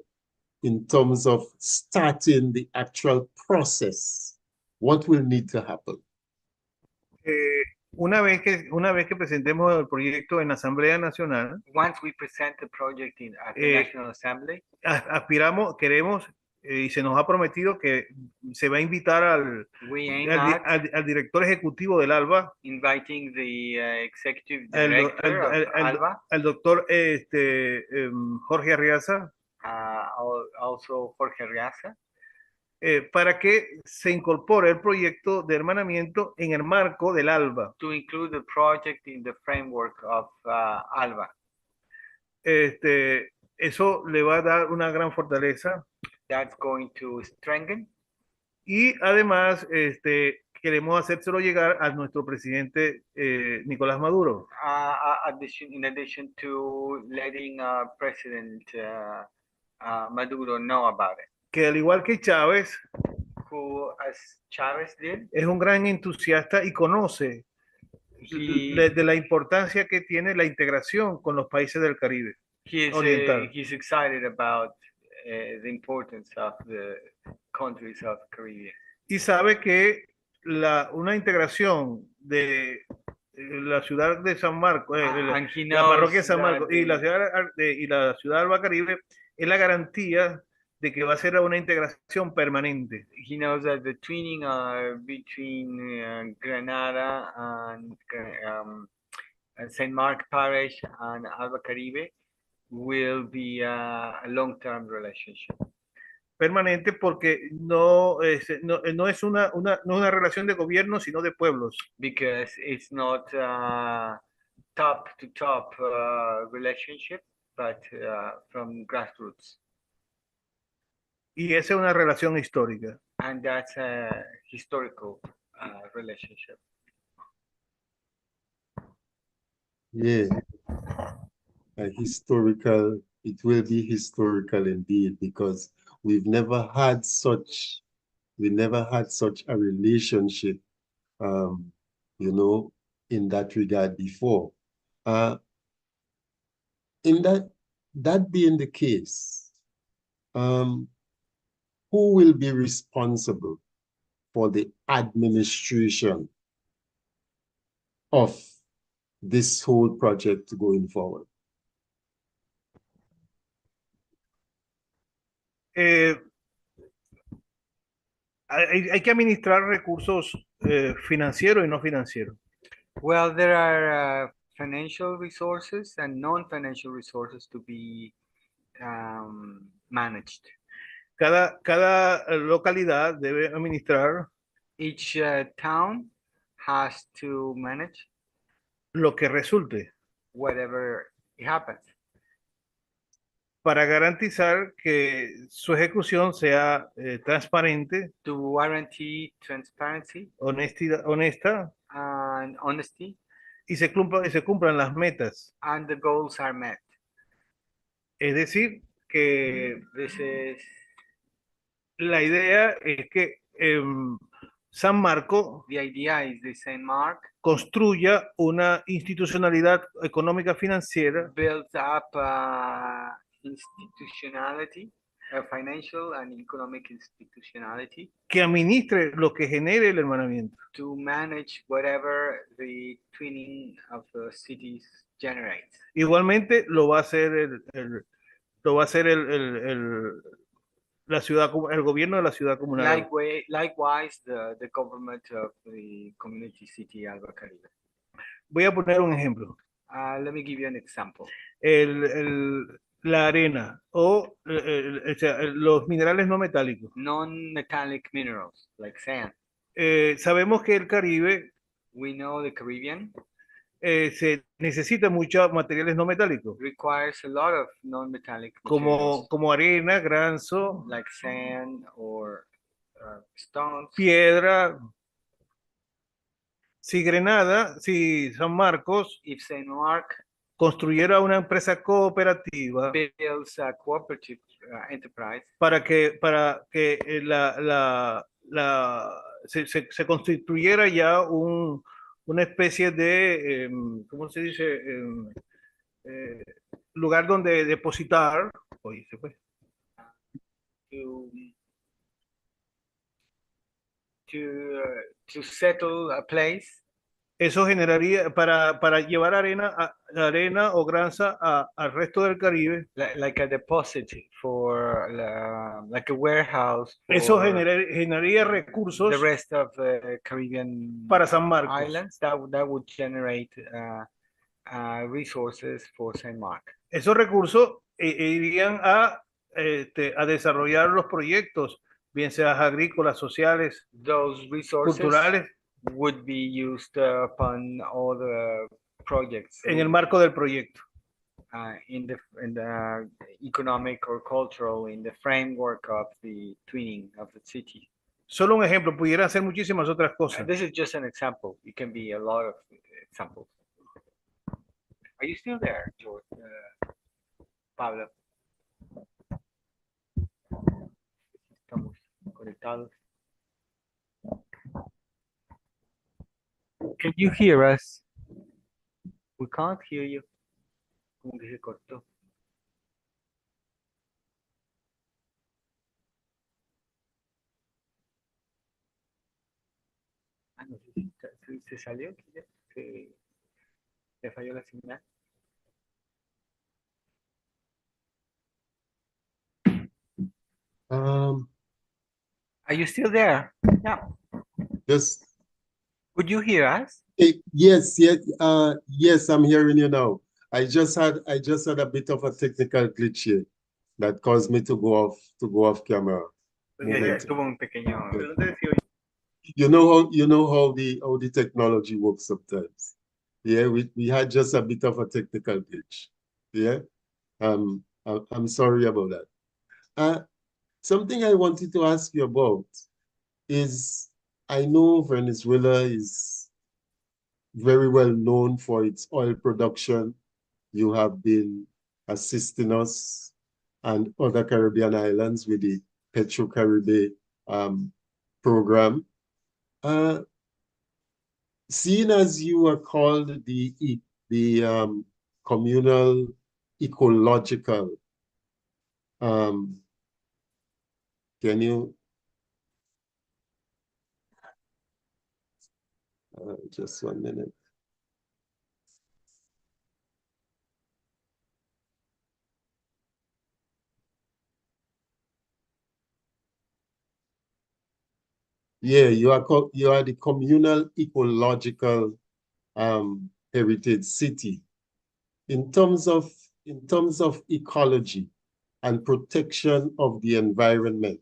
in terms of starting the actual process? What will need to happen? Una vez que presentemos el proyecto en la Asamblea Nacional, once we present the project at the National Assembly, queremos y se nos ha prometido que se va a invitar al director ejecutivo del ALBA, inviting the executive director of ALBA, al doctor Jorge Arriaza, also Jorge Arriaza, para que se incorpore el proyecto de hermanamiento en el marco del ALBA. To include the project in the framework of ALBA. Eso le va a dar una gran fortaleza. That's going to strengthen. Y además queremos hacérselo llegar a nuestro presidente Nicolás Maduro. In addition to letting President Maduro know about it. Que al igual que Chávez, who, as Chávez did, es un gran entusiasta y conoce de la importancia que tiene la integración con los países del Caribe oriental. He's excited about the importance of the countries of Caribbean. Y sabe que una integración de la ciudad de San Marcos, la parroquia de San Marcos y la ciudad Alba Caribe es la garantía de que va a ser una integración permanente. He knows that the twinning between Granada and St. Mark Parish and Alba Caribe will be a long-term relationship. Permanente porque no es una relación de gobierno, sino de pueblos. Because it's not top-to-top relationship, but from grassroots. Y esa es una relación histórica. And that's a historical relationship. Yeah, a historical, it will be historical indeed, because we've never had such, we never had such a relationship, you know, in that regard before. In that being the case, who will be responsible for the administration of this whole project going forward? Hay que administrar recursos financieros y no financieros. Well, there are financial resources and non-financial resources to be managed. Cada localidad debe administrar Each town has to manage lo que resulte whatever happens para garantizar que su ejecución sea transparente, to guarantee transparency honesta and honesty, y se cumplan las metas. and the goals are met. Es decir, que This is la idea es que San Marco the idea is the St. Mark construya una institucionalidad económica financiera builds up institutionality, financial and economic institutionality que administre lo que genere el hermanamiento. to manage whatever the twinning of the cities generates. Igualmente lo va a hacer la ciudad, el gobierno de la ciudad comunal. Likewise, the government of the community city Alba Caribe. Voy a poner un ejemplo. Let me give you an example. La arena o sea, los minerales no metálicos. Non-metallic minerals like sand. Sabemos que el Caribe We know the Caribbean se necesita muchos materiales no metálicos, requires a lot of non-metallic materials como arena, granzo, like sand or stones. piedra. Si San Marcos If St. Mark construyera una empresa cooperativa builds a cooperative enterprise para que se constituyera ya una especie de, ¿cómo se dice? Lugar donde depositar. Oye, se fue. To settle a place. Eso generaría, para llevar arena o granza al resto del Caribe. Like a deposit for like a warehouse. Eso generaría recursos the rest of the Caribbean para San Marcos. Islands. That would generate resources for St. Mark. Esos recursos irían a desarrollar los proyectos, bien sean agrícolas, sociales, Those resources culturales, would be used upon all the projects en el marco del proyecto. In the economic or cultural, in the framework of the twinning of the city. Solo un ejemplo, pudiera ser muchísimas otras cosas. This is just an example. It can be a lot of examples. Are you still there, George? Pablo? Estamos conectados. Can you hear us? We can't hear you. Como que se cortó. No sé si se salió, se falló la señal. Are you still there? Yeah. Yes. Could you hear us? Yes, yes, I'm hearing you now. I just had a bit of a technical glitch here that caused me to go off camera. Tuvo un pequeño. You know how the technology works sometimes. Yeah, we had just a bit of a technical glitch. Yeah. I'm sorry about that. Something I wanted to ask you about is, I know Venezuela is very well known for its oil production. You have been assisting us and other Caribbean islands with the PetroCaribe program. Seeing as you are called the communal ecological, can you just 1 minute. Yeah, you are the communal ecological heritage city. In terms of ecology and protection of the environment,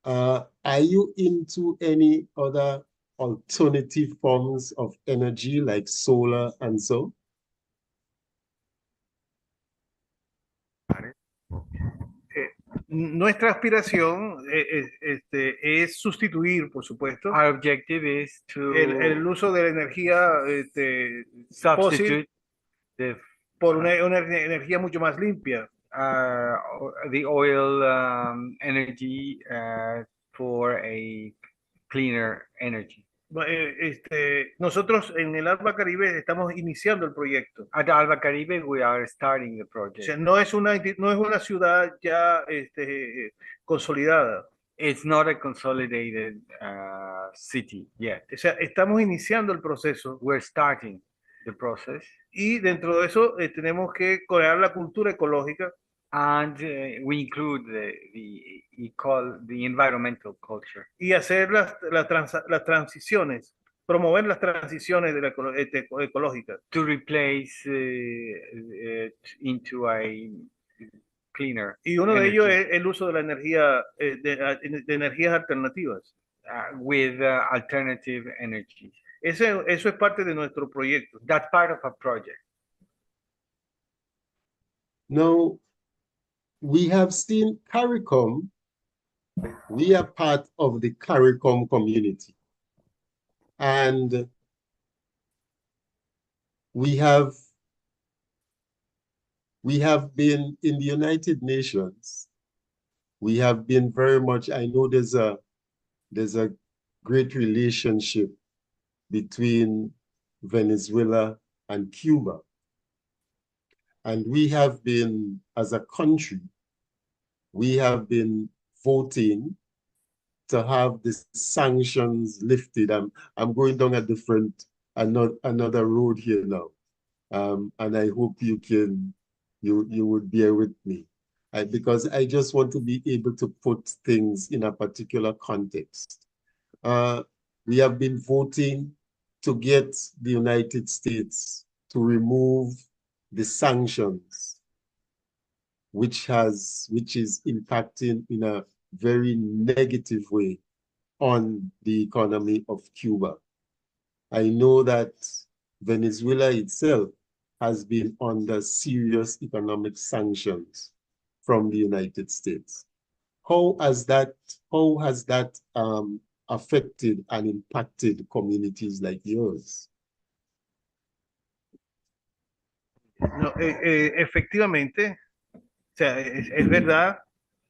are you into any other alternative forms of energy like solar and so? Nuestra aspiración es sustituir, por supuesto, Our objective is to el uso de la energía fósil substitute the por una energía mucho más limpia. the oil energy for a cleaner energy. Nosotros en el Alba Caribe estamos iniciando el proyecto. At Alba Caribe, we are starting the O project. sea, no es una ciudad ya consolidada. It's not a consolidated city yet. O sea, estamos iniciando el proceso We're starting the process, y dentro de eso tenemos que crear la cultura ecológica and we include the environmental culture y hacer las transiciones, promover las transiciones ecológicas. to replace it into a cleaner Y uno de energy, ellos es el uso de la energía, de energías alternativas. with alternative energies. Eso es parte de nuestro proyecto. That's part of a project. Now, we have seen CARICOM. We are part of the CARICOM community. And we have been in the United Nations. We have been very much, I know there's a great relationship between Venezuela and Cuba. And we have been, as a country, we have been voting to have the sanctions lifted. I'm going down another road here now. And I hope you would bear with me. Because I just want to be able to put things in a particular context. We have been voting to get the United States to remove the sanctions, which is impacting in a very negative way on the economy of Cuba. I know that Venezuela itself has been under serious economic sanctions from the United States. How has that affected and impacted communities like yours? No, efectivamente, o sea, es verdad,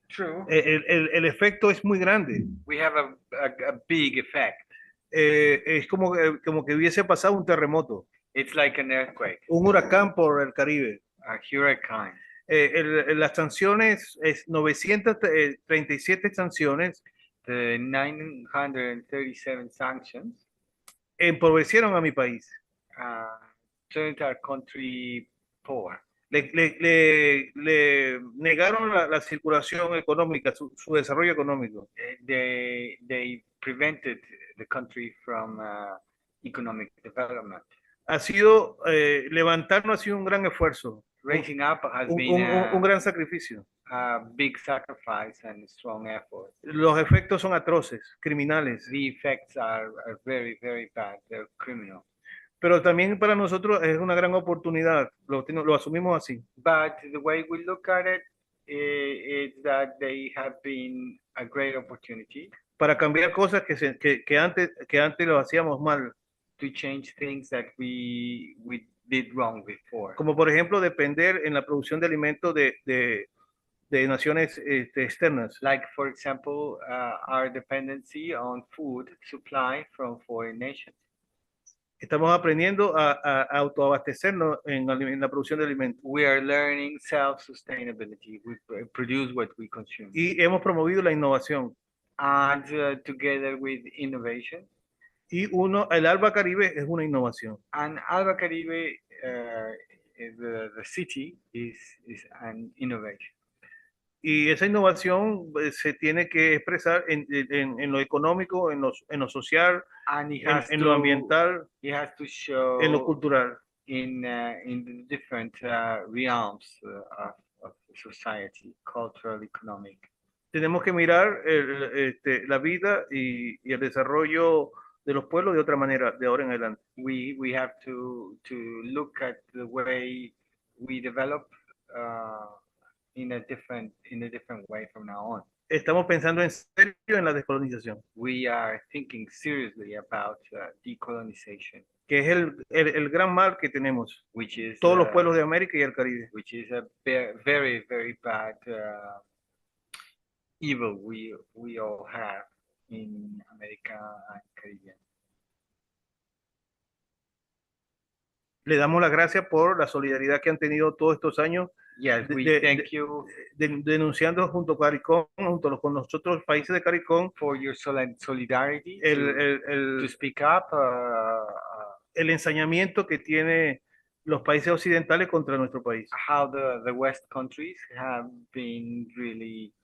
True. el efecto es muy grande. We have a big effect. Es como que hubiese pasado un terremoto, It's like an earthquake, un huracán por el Caribe. a hurricane. Las sanciones, 937 sanciones, The 937 sanctions empobrecieron a mi país. turned our country poor. Le negaron la circulación económica, su desarrollo económico. They prevented the country from economic development. Levantarnos ha sido un gran esfuerzo, Raising up has un been gran sacrificio. a big sacrifice and strong effort. Los efectos son atroces, criminales, The effects are very, very bad. They're criminal. pero también para nosotros es una gran oportunidad, lo asumimos así. But the way we look at it is that they have been a great opportunity Para cambiar cosas que antes lo hacíamos mal. to change things that we did wrong before. Como por ejemplo depender en la producción de alimentos de naciones externas. Like, for example, our dependency on food supply from foreign nations. Estamos aprendiendo a autoabastecernos en la producción de alimentos. We are learning self-sustainability. We produce what we consume. Y hemos promovido la innovación. And together with innovation. Y el Alba Caribe es una innovación. And Alba Caribe, the city is an innovation. Y esa innovación se tiene que expresar en lo económico, en lo social, en lo ambiental, it has to show en lo cultural. In the different realms of society, cultural, economic. Tenemos que mirar la vida y el desarrollo de los pueblos de otra manera de ahora en adelante. We have to look at the way we develop in a different way from now on. Estamos pensando en serio en la descolonización, We are thinking seriously about decolonization, que es el gran mal que tenemos, which is todos los pueblos de América y el Caribe. which is a very, very bad evil we all have in America and Caribbean. Le damos las gracias por la solidaridad que han tenido todos estos años. Yes, we thank you Denunciando junto con CARICOM, con los otros países de CARICOM, for your solidarity to el speak up. ensañamiento que tiene los países occidentales contra nuestro país. How the West countries have been really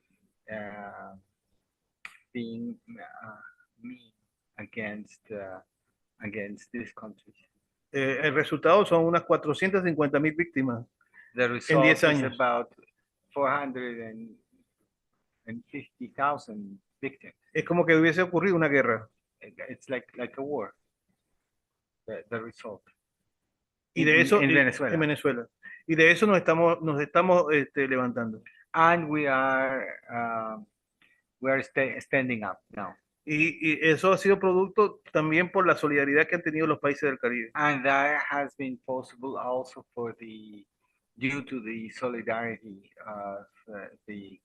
being mean against these countries. El resultado son unas 450,000 víctimas. The result 10 is años. about 450,000 victims. Es como que hubiese ocurrido una guerra. It's like a war. The result. Y de eso en en Venezuela. Y de eso nos estamos levantando. And we are standing up now. Y eso ha sido producto también por la solidaridad que han tenido los países del Caribe. And that has been possible also due to the solidarity of the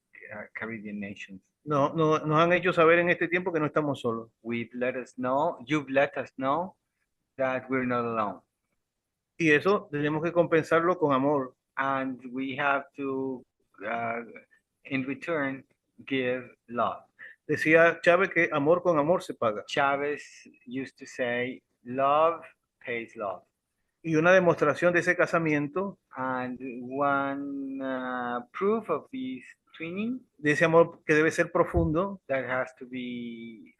Caribbean nations. Nos han hecho saber en este tiempo que no estamos solos. You've let us know that we're not alone. Y eso tenemos que compensarlo con amor. And we have to, in return, give love. Decía Chávez que amor con amor se paga. Chávez used to say, love pays love. Y una demostración de ese casamiento, And one proof of this twinning, de ese amor que debe ser profundo, that has to be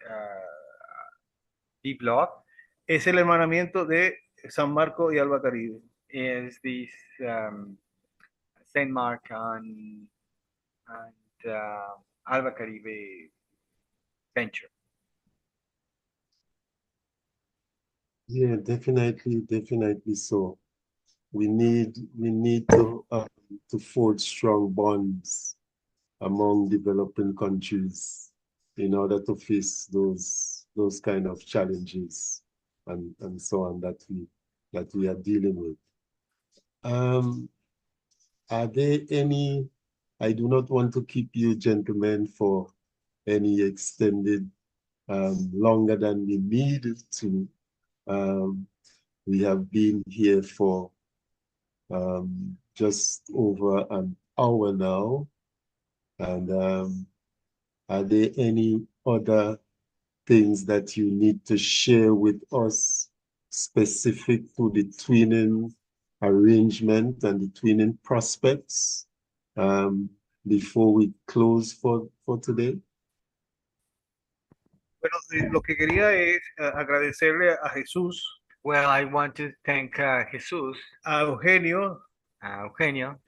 deep love, es el hermanamiento de San Marcos y Alba Caribe. is this Saint Mark and Alba Caribe venture. Yeah, definitely so. We need to forge strong bonds among developing countries in order to face those kind of challenges and so on that we are dealing with. Are there any? I do not want to keep you gentlemen for any extended longer than we needed to. We have been here for just over an hour now. And are there any other things that you need to share with us specific to the twinning arrangement and the twinning prospects before we close for today? Bueno, lo que quería es agradecerle a Jesús, Well, I want to thank Jesus, a Eugenio, Eugenio,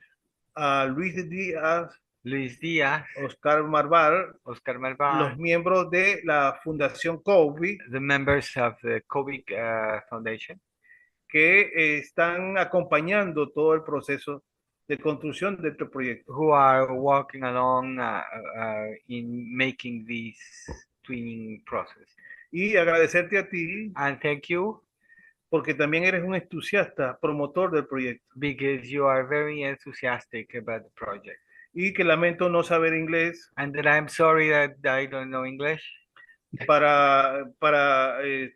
a Luis Díaz, Luis Díaz, Oscar Marval, Oscar los Marval, miembros de la Fundación COVID, the members of the COVID Foundation, que están acompañando todo el proceso de construcción de este proyecto. who are walking along in making this twinning process. Y agradecerte a ti And thank you porque también eres un entusiasta, promotor del proyecto. because you are very enthusiastic about the project. Y que lamento no saber inglés And that I'm sorry that I don't know English para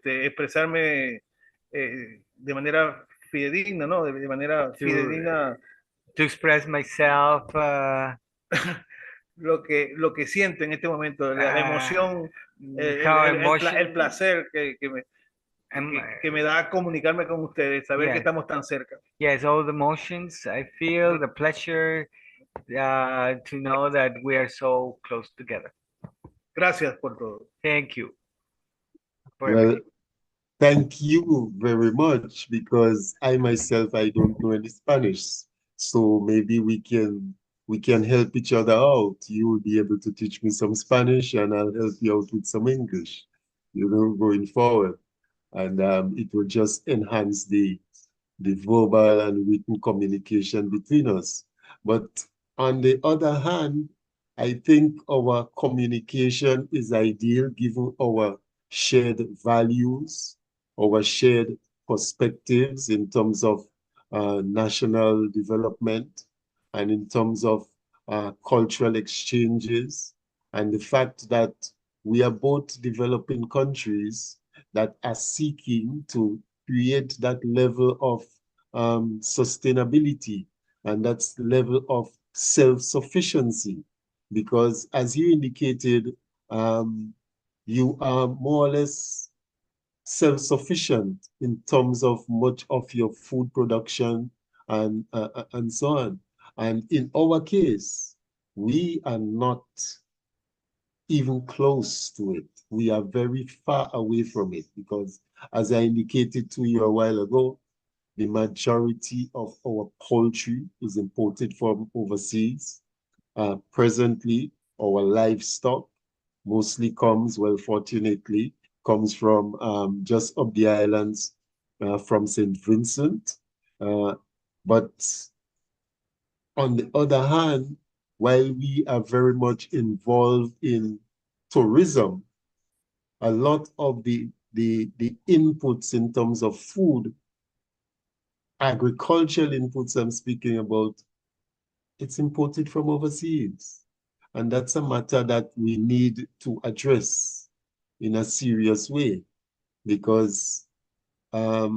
expresarme de manera fidedigna, ¿no? De manera fidedigna to express myself. lo que siento en este momento, la emoción, How emotion. el placer que me da comunicarme con ustedes, saber Yes. que estamos tan cerca. Yes, all the emotions I feel, the pleasure to know that we are so close together. Gracias por todo. Thank you. For Well, everything. thank you very much, because I myself, I don't know any Spanish. So maybe we can help each other out. You will be able to teach me some Spanish and I'll help you out with some English, going forward. And it will just enhance the verbal and written communication between us. But on the other hand, I think our communication is ideal given our shared values, our shared perspectives in terms of national development and in terms of cultural exchanges, and the fact that we are both developing countries that are seeking to create that level of sustainability and that's the level of self-sufficiency. Because as you indicated, you are more or less self-sufficient in terms of much of your food production and so on. And in our case, we are not even close to it. We are very far away from it because, as I indicated to you a while ago, the majority of our poultry is imported from overseas. Presently, our livestock mostly comes, well, fortunately, comes from just up the islands from St. Vincent. But on the other hand, while we are very much involved in tourism, a lot of the inputs in terms of food, agricultural inputs I'm speaking about, it's imported from overseas. And that's a matter that we need to address in a serious way, because our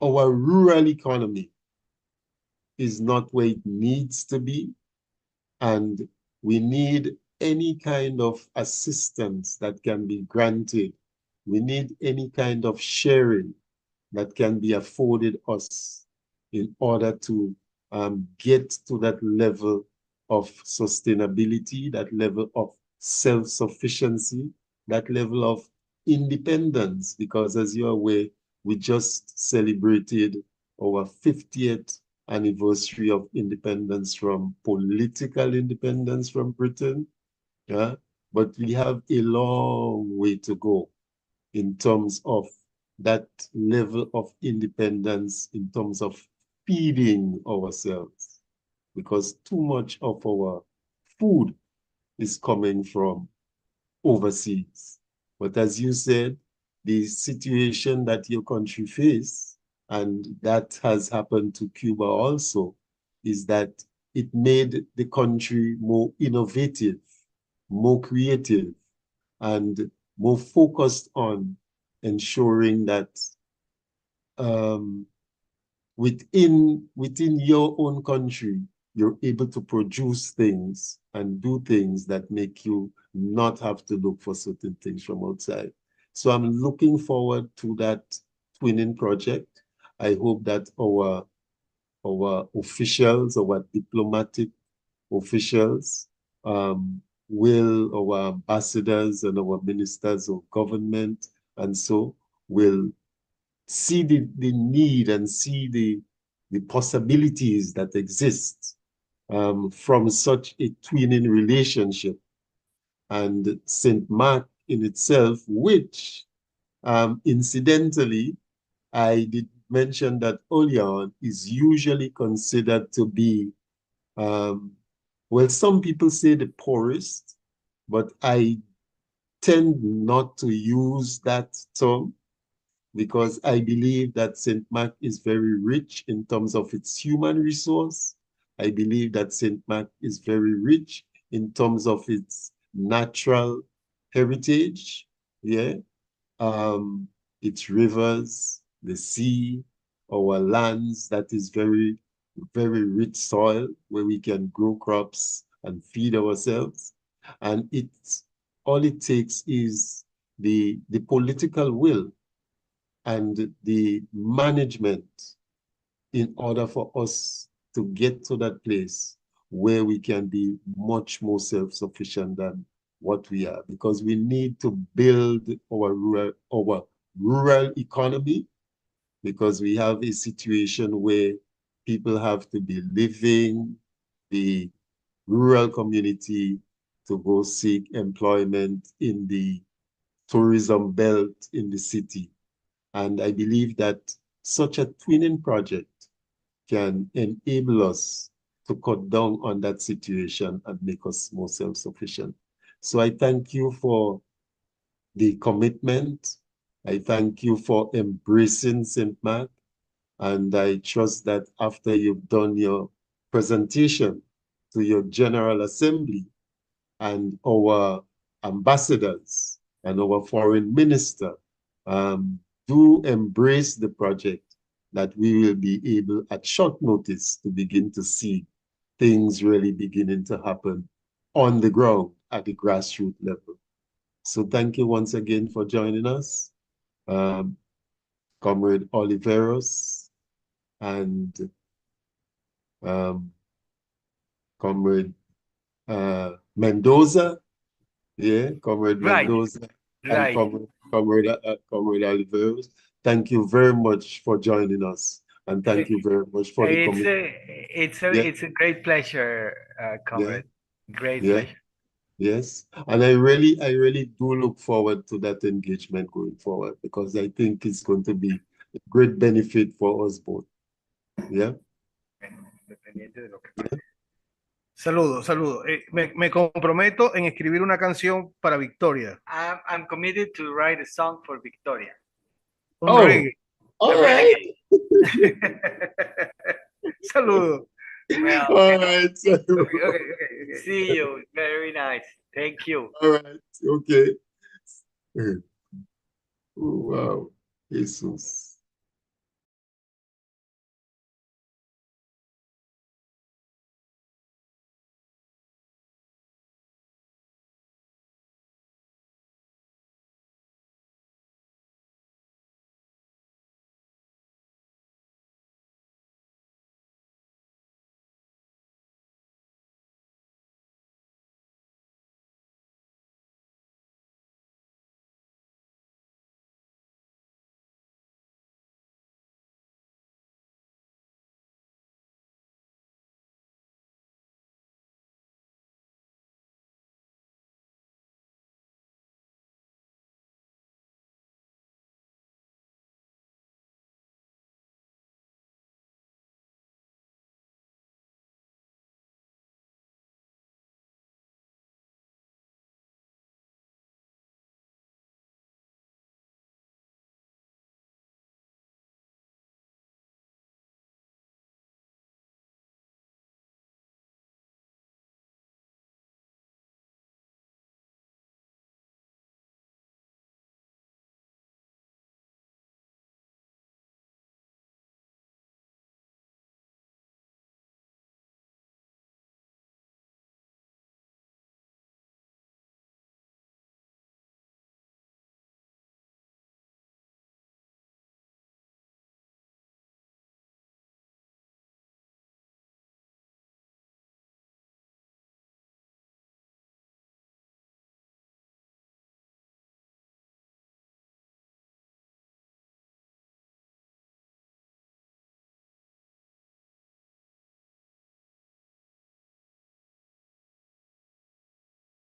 rural economy is not where it needs to be. And we need any kind of assistance that can be granted. We need any kind of sharing that can be afforded us in order to get to that level of sustainability, that level of self-sufficiency, that level of independence. Because as you're aware, we just celebrated our 50th anniversary of independence from political independence from Britain. Yeah? But we have a long way to go in terms of that level of independence, in terms of feeding ourselves, because too much of our food is coming from overseas. But as you said, the situation that your country faces, and that has happened to Cuba also, is that it made the country more innovative, more creative, and more focused on ensuring that within your own country, you're able to produce things and do things that make you not have to look for certain things from outside. So I'm looking forward to that twinning project. I hope that our officials, our diplomatic officials, our ambassadors and our ministers of government and so will see the need and see the possibilities that exist from such a twinning relationship. And St. Mark in itself, which incidentally, I did mention that earlier on, is usually considered to be, well, some people say the poorest, but I tend not to use that term because I believe that St. Mark is very rich in terms of its human resource. I believe that St. Mark is very rich in terms of its natural heritage, yeah, its rivers, the sea, our lands, that is very, very rich soil where we can grow crops and feed ourselves. And all it takes is the political will and the management in order for us to get to that place where we can be much more self-sufficient than what we are, because we need to build our rural economy, because we have a situation where people have to be leaving the rural community to go seek employment in the tourism belt in the city. And I believe that such a twinning project can enable us to cut down on that situation and make us more self-sufficient. So I thank you for the commitment. I thank you for embracing St. Mark. And I trust that after you've done your presentation to your General Assembly and our ambassadors and our foreign minister, do embrace the project, that we will be able at short notice to begin to see things really beginning to happen on the ground at the grassroots level. So thank you once again for joining us, Comrade Oliveros and Comrade Mendoza, yeah, Comrade Mendoza, and Comrade Oliveros. Thank you very much for joining us, and thank you very much for the commitment. It's a great pleasure, Comrade. Great pleasure. Yes, and I really do look forward to that engagement going forward, because I think it's going to be a great benefit for us both. Yeah. Saludos, saludos. Me comprometo en escribir una canción para Victoria. I'm committed to write a song for Victoria. Un reggae. All right. Saludos. Well, all right. okay. See you. Very nice. Thank you. All right. Okay. Oh, wow. Jesus.